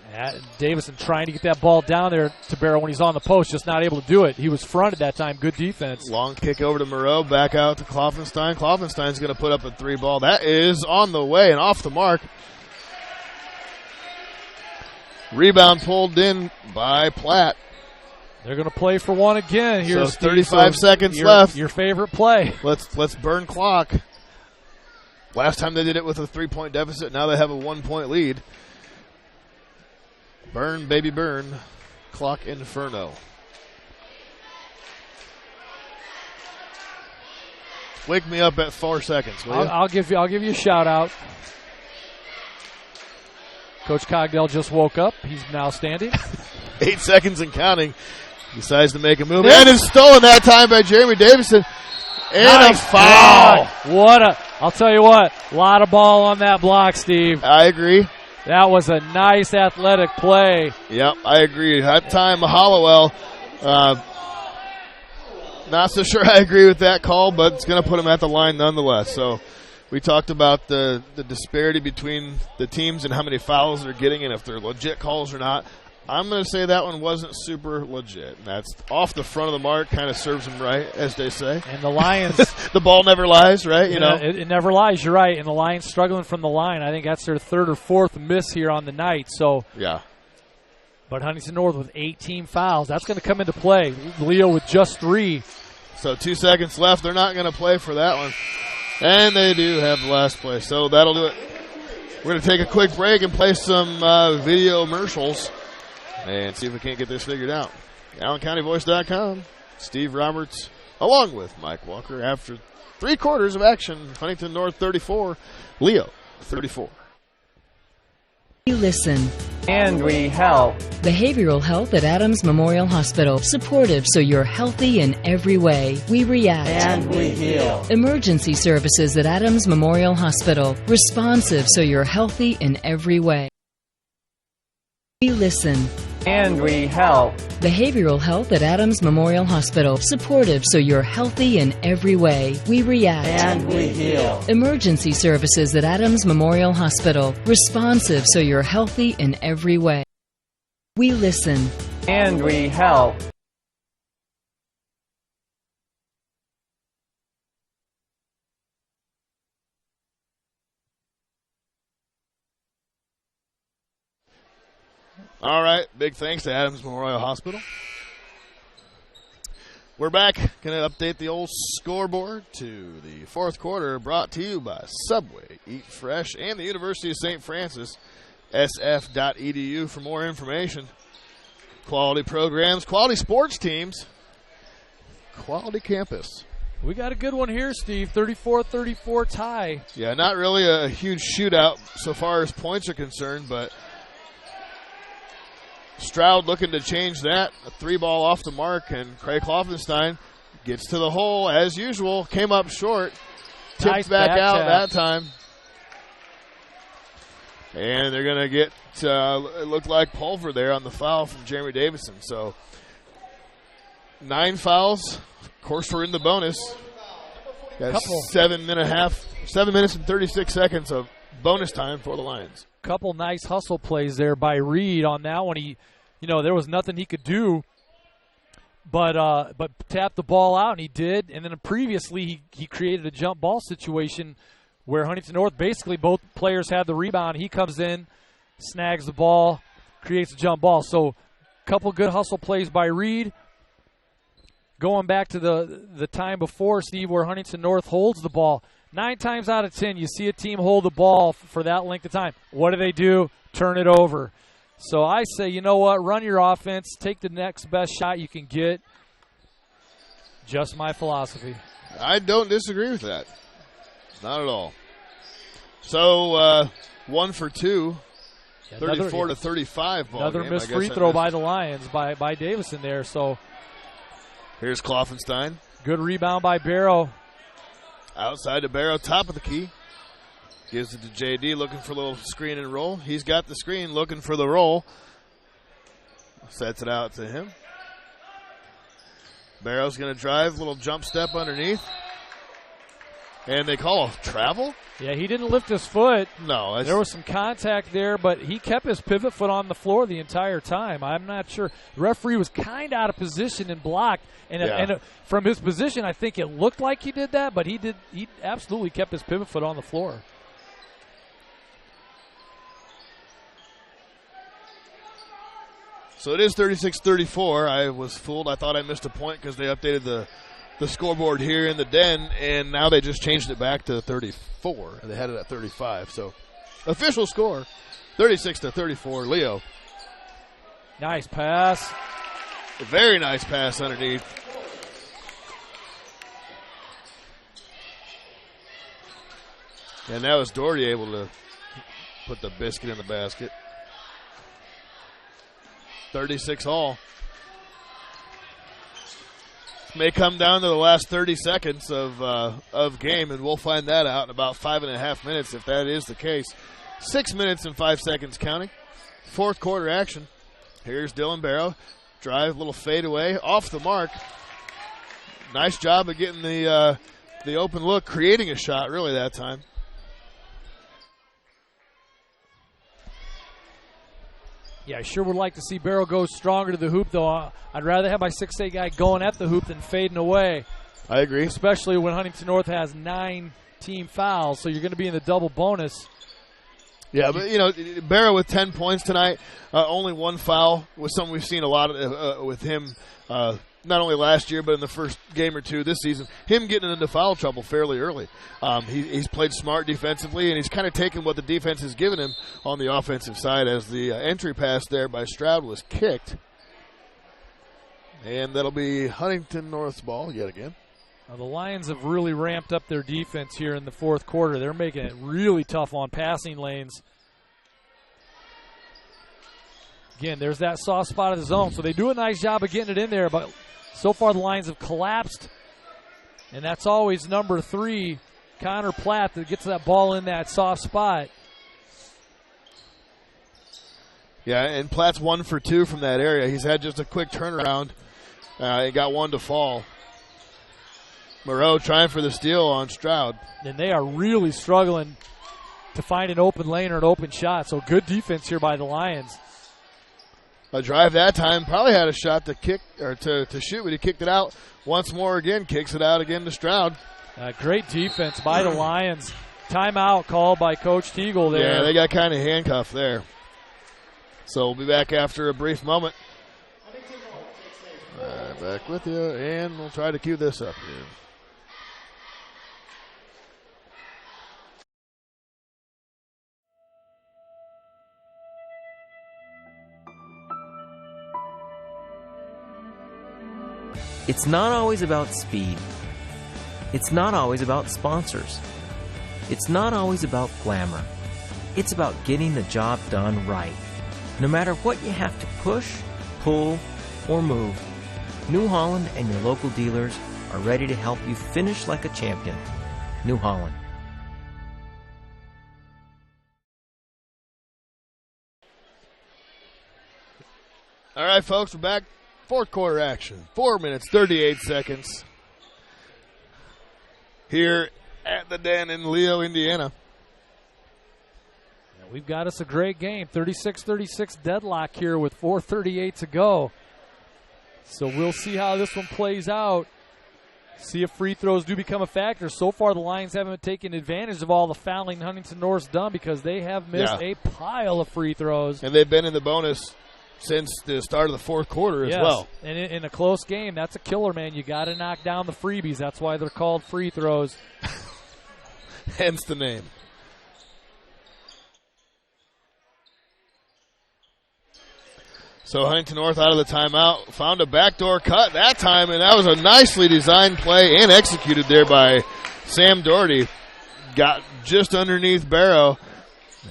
Davison trying to get that ball down there to Barrow when he's on the post, just not able to do it. He was fronted that time. Good defense. Long kick over to Moreau, back out to Kloffenstein. Kloffenstein's going to put up a 3 ball. That is on the way and off the mark. Rebound pulled in by Platt. They're going to play for one again. Here's so 35 seconds left. Your favorite play. Let's burn clock. Last time they did it with a 3-point deficit. Now they have a 1-point lead. Burn, baby, burn. Clock inferno. Wake me up at 4 seconds, will you? I'll give you a shout out. Coach Cogdell just woke up. He's now standing. 8 seconds and counting. Decides to make a move. And it's stolen that time by Jeremy Davison. And nice a foul. I'll tell you what, a lot of ball on that block, Steve. I agree. That was a nice athletic play. Yep, I agree. That time, Hollowell, not so sure I agree with that call, but it's going to put him at the line nonetheless. So we talked about the disparity between the teams and how many fouls they're getting and if they're legit calls or not. I'm going to say that one wasn't super legit. That's off the front of the mark, kind of serves them right, as they say. And the Lions. The ball never lies, right? You know, it never lies, you're right. And the Lions struggling from the line. I think that's their 3rd or 4th miss here on the night. So yeah. But Huntington North with 18 fouls. That's going to come into play. Leo with just 3. So 2 seconds left. They're not going to play for that one. And they do have the last play. So that'll do it. We're going to take a quick break and play some video commercials and see if we can't get this figured out. AllenCountyVoice.com. Steve Roberts along with Mike Walker after 3 quarters of action. Huntington North 34, Leo 34. You listen. And we help. Behavioral health at Adams Memorial Hospital. Supportive so you're healthy in every way. We react. And we heal. Emergency services at Adams Memorial Hospital. Responsive so you're healthy in every way. We listen. And we help. Behavioral health at Adams Memorial Hospital. Supportive so you're healthy in every way. We react. And we heal. Emergency services at Adams Memorial Hospital. Responsive so you're healthy in every way. We listen. And we help. All right, big thanks to Adams Memorial Hospital. We're back. Going to update the old scoreboard to the fourth quarter, brought to you by Subway, Eat Fresh, and the University of St. Francis, sf.edu for more information. Quality programs, quality sports teams, quality campus. We got a good one here, Steve. 34-34 tie. Yeah, not really a huge shootout so far as points are concerned, but Stroud looking to change that. A 3-ball off the mark, and Craig Kloffenstein gets to the hole as usual. Came up short. Tipped Nice back out tap. that time. And they're going to get, it looked like Pulver there on the foul from Jeremy Davidson. So 9 fouls. Of course, we're in the bonus. That's 7 minutes and 36 seconds of bonus time for the Lions. Couple nice hustle plays there by Reed on that one. There was nothing he could do but tap the ball out, and he did. And then previously he created a jump ball situation where Huntington North, basically both players had the rebound. He comes in, snags the ball, creates a jump ball. So couple good hustle plays by Reed. Going back to the time before, Steve, where Huntington North holds the ball, 9 times out of 10, you see a team hold the ball for that length of time. What do? Turn it over. So I say, you know what? Run your offense. Take the next best shot you can get. Just my philosophy. I don't disagree with that. Not at all. So 1 for 2, 34-35 ball another game. missed free throw by the Lions, by Davison there. So here's Kloffenstein. Good rebound by Barrow. Outside to Barrow, top of the key. Gives it to JD, looking for a little screen and roll. He's got the screen, looking for the roll. Sets it out to him. Barrow's going to drive, little jump step underneath. And they call a travel? Yeah, he didn't lift his foot. No. There was some contact there, but he kept his pivot foot on the floor the entire time. I'm not sure. The referee was kind of out of position and blocked. And from his position, I think it looked like he did that, but he absolutely kept his pivot foot on the floor. So it is 36-34. I was fooled. I thought I missed a point because they updated the scoreboard here in the den, and now they just changed it back to 34. They had it at 35. So official score, 36-34. Leo. Nice pass. A very nice pass underneath. And now is Doherty able to put the biscuit in the basket. 36 all. May come down to the last 30 seconds of game, and we'll find that out in about 5.5 minutes if that is the case. 6 minutes and 5 seconds counting. Fourth quarter action. Here's Dylan Barrow. Drive, little fade away, off the mark. Nice job of getting the open look, creating a shot really that time. Yeah, I sure would like to see Barrow go stronger to the hoop, though. I'd rather have my 6'8" guy going at the hoop than fading away. I agree. Especially when Huntington North has 9 team fouls, so you're going to be in the double bonus. Yeah, but, Barrow with 10 points tonight, only 1 foul was something we've seen a lot of, with him, not only last year but in the first game or two this season. Him getting into foul trouble fairly early. He's played smart defensively, and he's kind of taken what the defense has given him on the offensive side as the entry pass there by Stroud was kicked. And that'll be Huntington North's ball yet again. The Lions have really ramped up their defense here in the fourth quarter. They're making it really tough on passing lanes. Again, there's that soft spot of the zone, so they do a nice job of getting it in there, but so far the Lions have collapsed, and that's always number 3, Connor Platt, that gets that ball in that soft spot. Yeah, and Platt's 1 for 2 from that area. He's had just a quick turnaround. He got 1 to fall. Moreau trying for the steal on Stroud. And they are really struggling to find an open lane or an open shot. So good defense here by the Lions. A drive that time, probably had a shot to kick or to shoot, but he kicked it out once more again, kicks it out again to Stroud. Great defense by the Lions. Timeout called by Coach Teagle there. Yeah, they got kind of handcuffed there. So we'll be back after a brief moment. Back with you, and we'll try to cue this up here. It's not always about speed. It's not always about sponsors. It's not always about glamour. It's about getting the job done right. No matter what you have to push, pull, or move, New Holland and your local dealers are ready to help you finish like a champion. New Holland. All right, folks, we're back. Fourth quarter action. 4 minutes, 38 seconds. Here at the Den in Leo, Indiana. We've got us a great game. 36-36 deadlock here with 4:38 to go. So we'll see how this one plays out. See if free throws do become a factor. So far, the Lions haven't taken advantage of all the fouling Huntington North's done because they have missed a pile of free throws. And they've been in the bonus since the start of the fourth quarter as well. And in a close game, that's a killer, man. You got to knock down the freebies. That's why they're called free throws. Hence the name. So Huntington North out of the timeout, found a backdoor cut that time, and that was a nicely designed play and executed there by Sam Doherty. Got just underneath Barrow,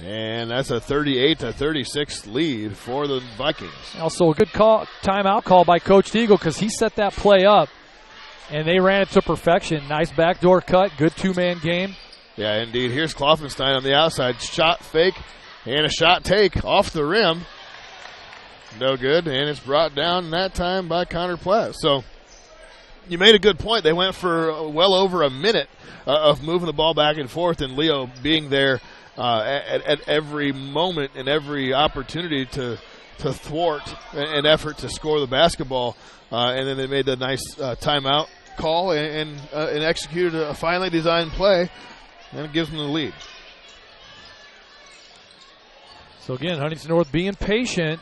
and that's a 38-36 lead for the Vikings. Also a good timeout call by Coach Deagle because he set that play up, and they ran it to perfection. Nice backdoor cut, good two-man game. Yeah, indeed. Here's Kloffenstein on the outside. Shot fake and a shot take off the rim. No good, and it's brought down that time by Connor Platt. So you made a good point. They went for well over a minute of moving the ball back and forth, and Leo being there at every moment and every opportunity to thwart an effort to score the basketball. And then they made the nice timeout call and executed a finely designed play, and it gives them the lead. So again, Huntington North being patient.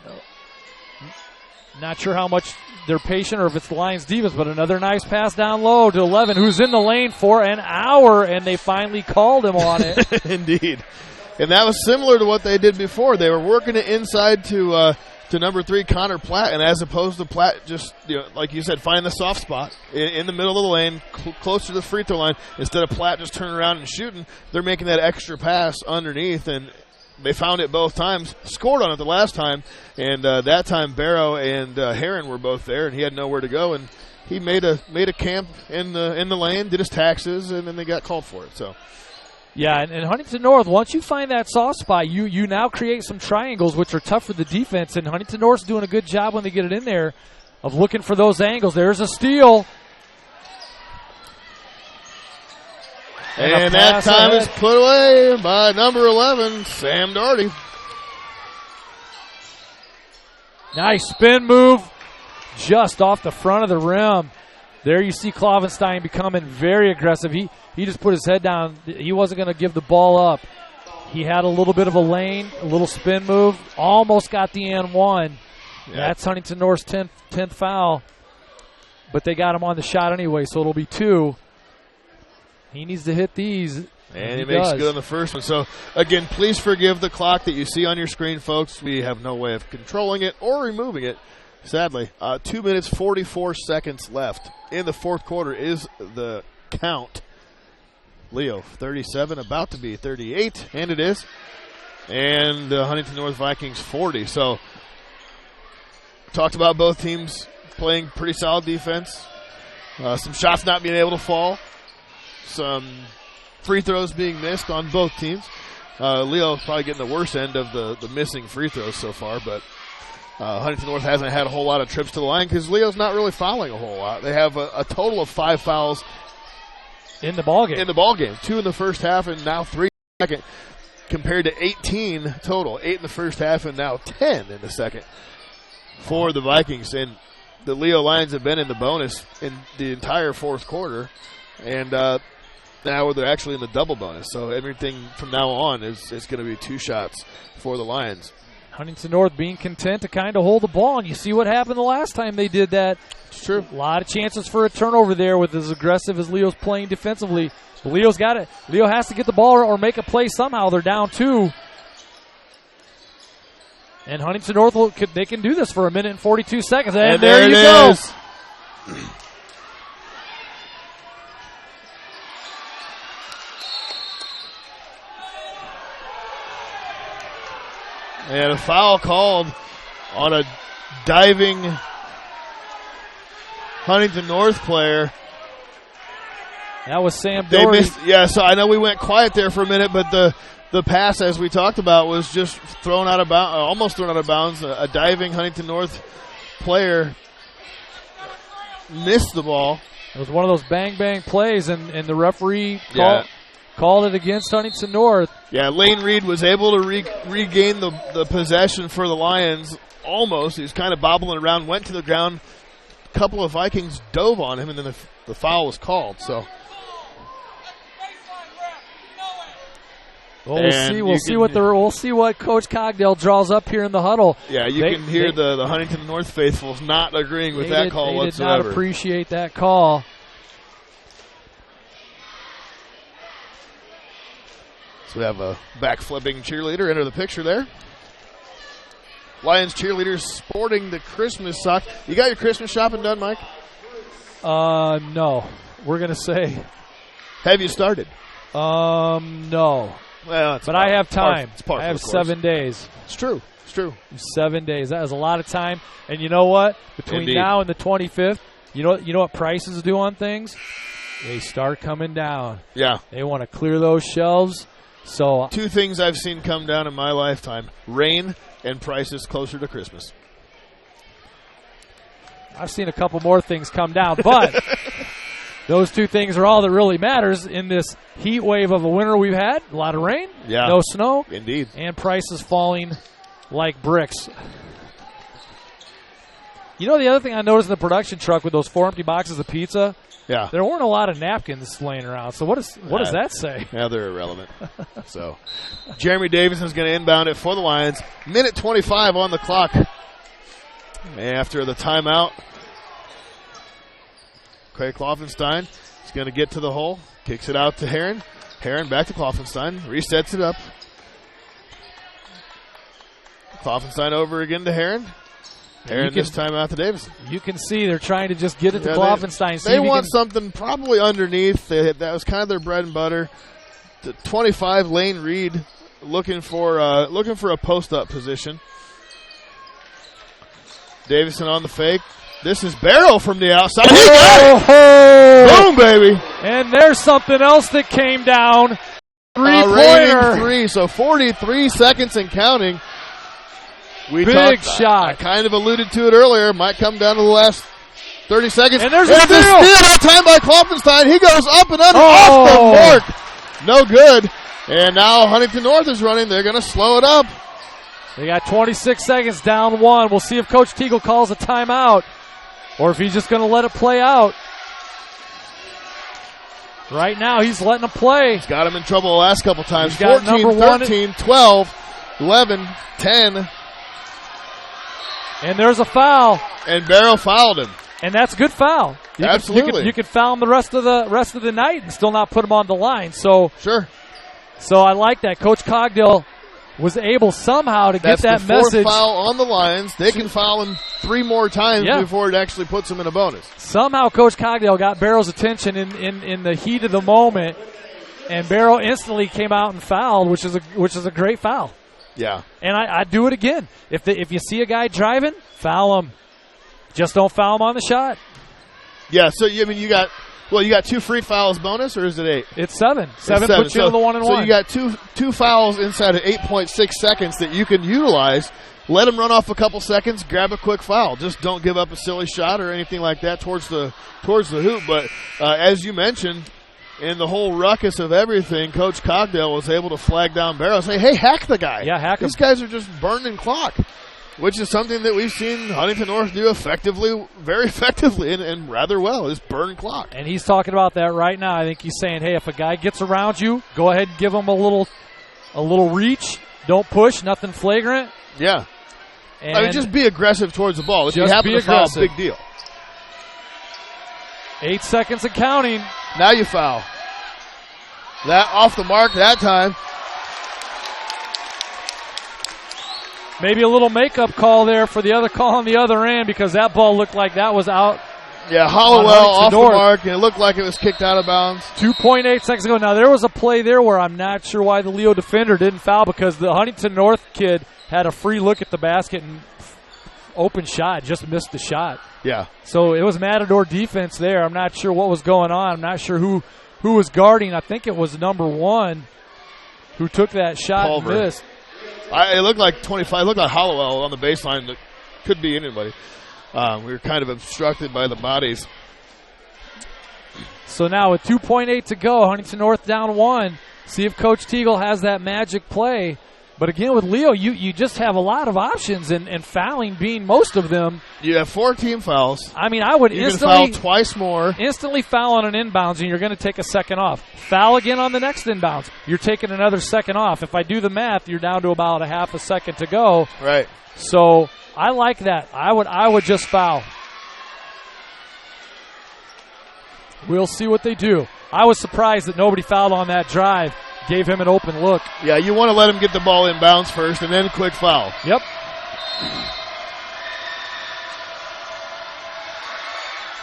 Not sure how much they're patient or if it's the Lions defense, but another nice pass down low to 11, who's in the lane for an hour, and they finally called him on it. Indeed. And that was similar to what they did before. They were working it inside to number 3, Connor Platt, and as opposed to Platt just, like you said, find the soft spot in the middle of the lane, close to the free throw line, instead of Platt just turning around and shooting, they're making that extra pass underneath, and they found it both times, scored on it the last time, and that time Barrow and Heron were both there, and he had nowhere to go, and he made a camp in the lane, did his taxes, and then they got called for it. So, yeah, and Huntington North, once you find that soft spot, you now create some triangles, which are tough for the defense, and Huntington North's doing a good job when they get it in there of looking for those angles. There's a steal. And that time is put away by number 11, Sam Doherty. Nice spin move just off the front of the rim. There you see Klovenstein becoming very aggressive. He just put his head down. He wasn't going to give the ball up. He had a little bit of a lane, a little spin move, almost got the N1. Yeah. That's Huntington North's 10th foul. But they got him on the shot anyway, so it'll be 2. He needs to hit these. And he makes good on the first one. So, again, please forgive the clock that you see on your screen, folks. We have no way of controlling it or removing it, sadly. 2 minutes, 44 seconds left. In the fourth quarter is the count. Leo, 37, about to be 38, and it is. And the Huntington North Vikings, 40. So, talked about both teams playing pretty solid defense. Some shots not being able to fall. Some free throws being missed on both teams. Leo probably getting the worst end of the missing free throws so far, but Huntington North hasn't had a whole lot of trips to the line because Leo's not really fouling a whole lot. They have a total of 5 fouls in the ballgame. 2 in the first half and now 3 in the second, compared to 18 total. 8 in the first half and now 10 in the second for the Vikings. And the Leo Lions have been in the bonus in the entire fourth quarter, and now they're actually in the double bonus. So everything from now on is going to be 2 shots for the Lions. Huntington North being content to kind of hold the ball, and you see what happened the last time they did that. It's true. A lot of chances for a turnover there with as aggressive as Leo's playing defensively. But Leo's got it. Leo has to get the ball or make a play somehow. They're down 2. And Huntington North, they can do this for a minute and 42 seconds. And there you go. And a foul called on a diving Huntington North player. That was Sam Doherty. So I know we went quiet there for a minute, but the pass, as we talked about, was just thrown out of bounds, almost thrown out of bounds. A diving Huntington North player missed the ball. It was one of those bang plays, and the referee called it against Huntington North. Yeah, Lane Reed was able to regain the possession for the Lions almost. He was kind of bobbling around, went to the ground. A couple of Vikings dove on him, and then the foul was called. So, well, we'll see what Coach Cogdell draws up here in the huddle. Yeah, you can hear the Huntington North faithfuls not agreeing with that call whatsoever. They did not appreciate that call. So we have a backflipping cheerleader enter the picture there. Lions cheerleaders sporting the Christmas sock. You got your Christmas shopping done, Mike? No. We're going to say. Have you started? No. Well, but I have time. I have 7 days. It's true. 7 days. That is a lot of time. And you know what? Between now and the 25th, you know what prices do on things? They start coming down. Yeah. They want to clear those shelves. So 2 things I've seen come down in my lifetime: rain and prices closer to Christmas. I've seen a couple more things come down, but those 2 things are all that really matters in this heat wave of a winter we've had. A lot of rain, no snow, indeed, and prices falling like bricks. You know, the other thing I noticed in the production truck with those 4 empty boxes of pizza, there weren't a lot of napkins laying around. So what does that say? Yeah, they're irrelevant. So Jeremy Davidson's going to inbound it for the Lions. Minute 25 on the clock. After the timeout, Craig Kloffenstein is going to get to the hole, kicks it out to Heron. Heron back to Kloffenstein, resets it up. Kloffenstein over again to Heron. Heron this time out to Davison. You can see they're trying to just get it to Kloffenstein. They want something probably underneath. That was kind of their bread and butter. The 25, Lane Reed, looking for a post-up position. Davison on the fake. This is Barrow from the outside. He got it! Boom, baby! And there's something else that came down. Three-pointer. 3, so 43 seconds and counting. Big shot. I kind of alluded to it earlier. Might come down to the last 30 seconds. And there's a steal. That time by Kloffenstein. He goes up and under off the mark. No good. And now Huntington North is running. They're going to slow it up. They got 26 seconds, down 1. We'll see if Coach Teagle calls a timeout or if he's just going to let it play out. Right now, he's letting them play. He's got him in trouble the last couple times. 14, 13, 12, 11, 10. And there's a foul. And Barrow fouled him. And that's a good foul. Absolutely. You could foul him the rest of the night and still not put him on the line. So sure. So I like that. Coach Cogdell was able somehow to get that the fourth message. Foul on the Lions. They can foul him 3 more times before it actually puts him in a bonus. Somehow Coach Cogdell got Barrow's attention in the heat of the moment, and Barrow instantly came out and fouled, which is a great foul. Yeah. And I do it again. If you see a guy driving, foul him. Just don't foul him on the shot. Yeah, so you got 2 free fouls bonus, or is it 8? It's 7. 7 puts you in the 1-and-1. So you got two fouls inside of 8.6 seconds that you can utilize. Let them run off a couple seconds, grab a quick foul. Just don't give up a silly shot or anything like that towards the hoop. But as you mentioned, in the whole ruckus of everything, Coach Cogdell was able to flag down Barrow, say, hey, hack the guy. Yeah, hack him. These guys are just burning clock, which is something that we've seen Huntington North do very effectively, and rather well, is burn clock. And he's talking about that right now. I think he's saying, hey, if a guy gets around you, go ahead and give him a little reach. Don't push, nothing flagrant. Yeah. And I mean, just be aggressive towards the ball. If you just happen be to foul, aggressive. big deal. 8 seconds and counting. Now you foul. That off the mark that time. Maybe a little makeup call there for the other call on the other end because that ball looked like that was out. Yeah, Hollowell off the mark, and it looked like it was kicked out of bounds. 2.8 seconds ago. Now, there was a play there where I'm not sure why the Leo defender didn't foul because the Huntington North kid had a free look at the basket and open shot, just missed the shot. Yeah. So it was Matador defense there. I'm not sure what was going on. I'm not sure who was guarding. I think it was number 1 who took that shot Pulver. and missed. It looked like 25. It looked like Hollowell on the baseline. That could be anybody. We were kind of obstructed by the bodies. So now with 2.8 to go, Huntington North down 1. See if Coach Teagle has that magic play. But again, with Leo, you just have a lot of options, and fouling being most of them. You have 4 team fouls. I mean, I would you instantly can foul twice more. Instantly foul on an inbounds, and you're going to take a second off. Foul again on the next inbounds. You're taking another second off. If I do the math, you're down to about a half a second to go. Right. So I like that. I would just foul. We'll see what they do. I was surprised that nobody fouled on that drive. Gave him an open look. Yeah, you want to let him get the ball in bounds first and then quick foul. Yep.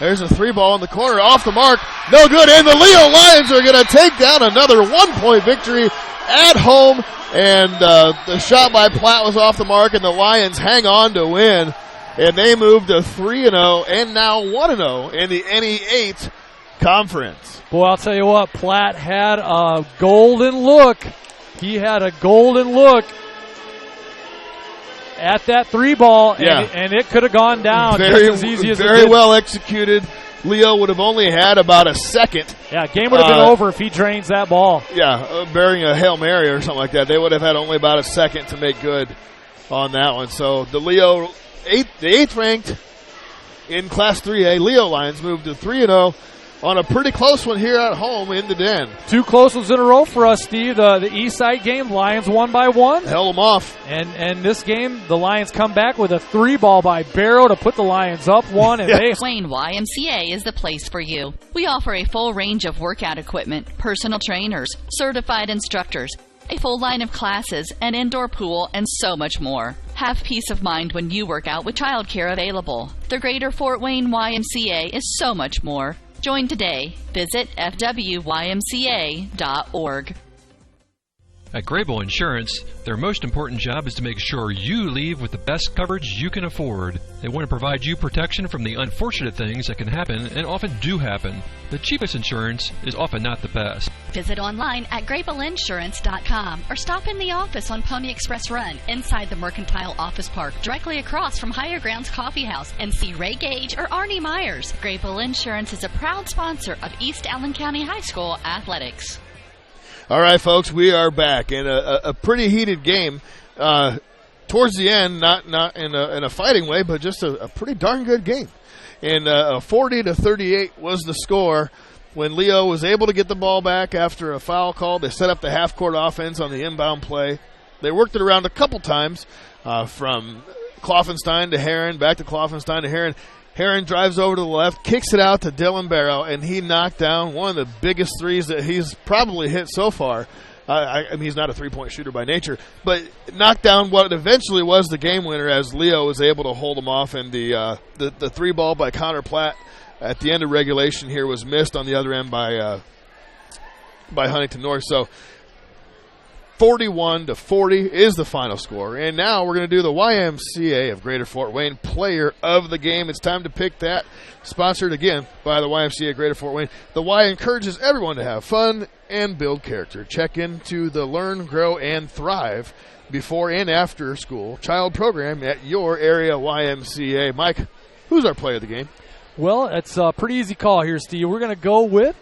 There's a 3 ball in the corner, off the mark, no good, and the Leo Lions are going to take down another 1-point victory at home, and the shot by Platt was off the mark, and the Lions hang on to win, and they move to 3-0 and now 1-0 in the NE8 conference. Boy, I'll tell you what, Platt had a golden look. He had a golden look at that 3 ball, and it could have gone down just as easy as it did. Very well executed. Leo would have only had about a second. Yeah, game would have been over if he drains that ball. Yeah, bearing a Hail Mary or something like that. They would have had only about a second to make good on that one. So the Leo, the 8th ranked in Class 3A, Leo Lions moved to 3-0 on a pretty close one here at home in the Den. 2 close ones in a row for us, Steve. The East Side game, Lions won by 1. Held them off. And this game, the Lions come back with a 3 ball by Barrow to put the Lions up 1. And Wayne YMCA is the place for you. We offer a full range of workout equipment, personal trainers, certified instructors, a full line of classes, an indoor pool, and so much more. Have peace of mind when you work out with childcare available. The Greater Fort Wayne YMCA is so much more. Join today. Visit fwymca.org. At Grable Insurance, their most important job is to make sure you leave with the best coverage you can afford. They want to provide you protection from the unfortunate things that can happen and often do happen. The cheapest insurance is often not the best. Visit online at GrableInsurance.com or stop in the office on Pony Express Run inside the Mercantile Office Park, directly across from Higher Grounds Coffee House, and see Ray Gage or Arnie Myers. Grable Insurance is a proud sponsor of East Allen County High School athletics. All right, folks, we are back in a pretty heated game. Towards the end, not in a fighting way, but just a pretty darn good game. And 40-38 was the score when Leo was able to get the ball back after a foul call. They set up the half-court offense on the inbound play. They worked it around a couple times from Kloffenstein to Heron, back to Kloffenstein to Heron. Heron drives over to the left, kicks it out to Dylan Barrow, and he knocked down one of the biggest threes that he's probably hit so far. I mean, he's not a three-point shooter by nature, but knocked down what eventually was the game winner as Leo was able to hold him off, and the 3 ball by Connor Platt at the end of regulation here was missed on the other end by Huntington North. So 41-40 is the final score. And now we're going to do the YMCA of Greater Fort Wayne Player of the Game. It's time to pick that. Sponsored again by the YMCA of Greater Fort Wayne. The Y encourages everyone to have fun and build character. Check into the Learn, Grow, and Thrive before and after school child program at your area YMCA. Mike, who's our player of the game? Well, it's a pretty easy call here, Steve. We're going to go with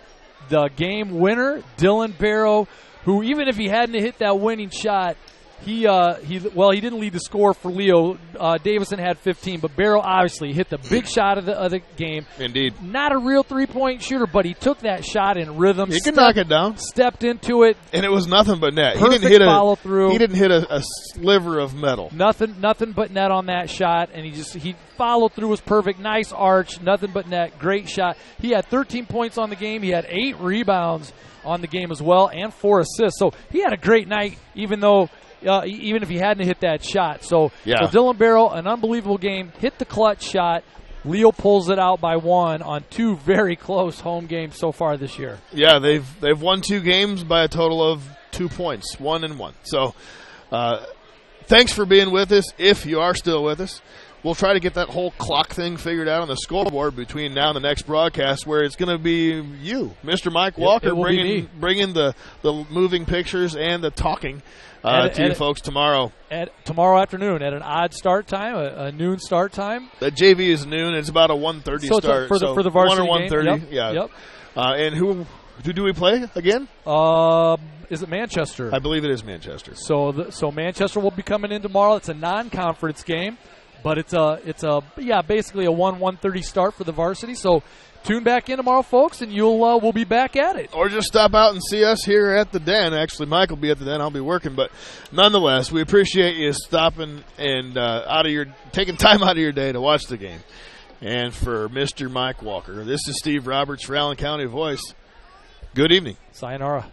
the game winner, Dylan Barrow, who even if he hadn't hit that winning shot, He didn't lead the score for Leo. Davison had 15, but Barrow obviously hit the big shot of the game. Indeed. Not a real three-point shooter, but he took that shot in rhythm. He could knock it down. Stepped into it. And it was nothing but net. Perfect He didn't hit follow through. He didn't hit a sliver of metal. Nothing but net on that shot, and he followed through, was perfect. Nice arch, nothing but net. Great shot. He had 13 points on the game. He had 8 rebounds on the game as well, and 4 assists. So he had a great night, even if he hadn't hit that shot. So Dylan Barrow, an unbelievable game, hit the clutch shot. Leo pulls it out by 1 on 2 very close home games so far this year. Yeah, they've won 2 games by a total of 2 points, 1 and 1. So thanks for being with us, if you are still with us. We'll try to get that whole clock thing figured out on the scoreboard between now and the next broadcast, where it's going to be you, Mr. Mike Walker, bringing the moving pictures and the talking to you folks tomorrow. Tomorrow afternoon at an odd start time, a noon start time. The JV is noon. It's about a 1:30 start. For the varsity 1 or 1:30. Game. Yeah. Yep. And who do we play again? Is it Manchester? I believe it is Manchester. So Manchester will be coming in tomorrow. It's a non-conference game. But it's basically a 1:30 start for the varsity. So tune back in tomorrow, folks, and we'll be back at it. Or just stop out and see us here at the Den. Actually, Mike will be at the Den. I'll be working, but nonetheless, we appreciate you stopping and taking time out of your day to watch the game. And for Mr. Mike Walker, this is Steve Roberts for Allen County Voice. Good evening. Sayonara.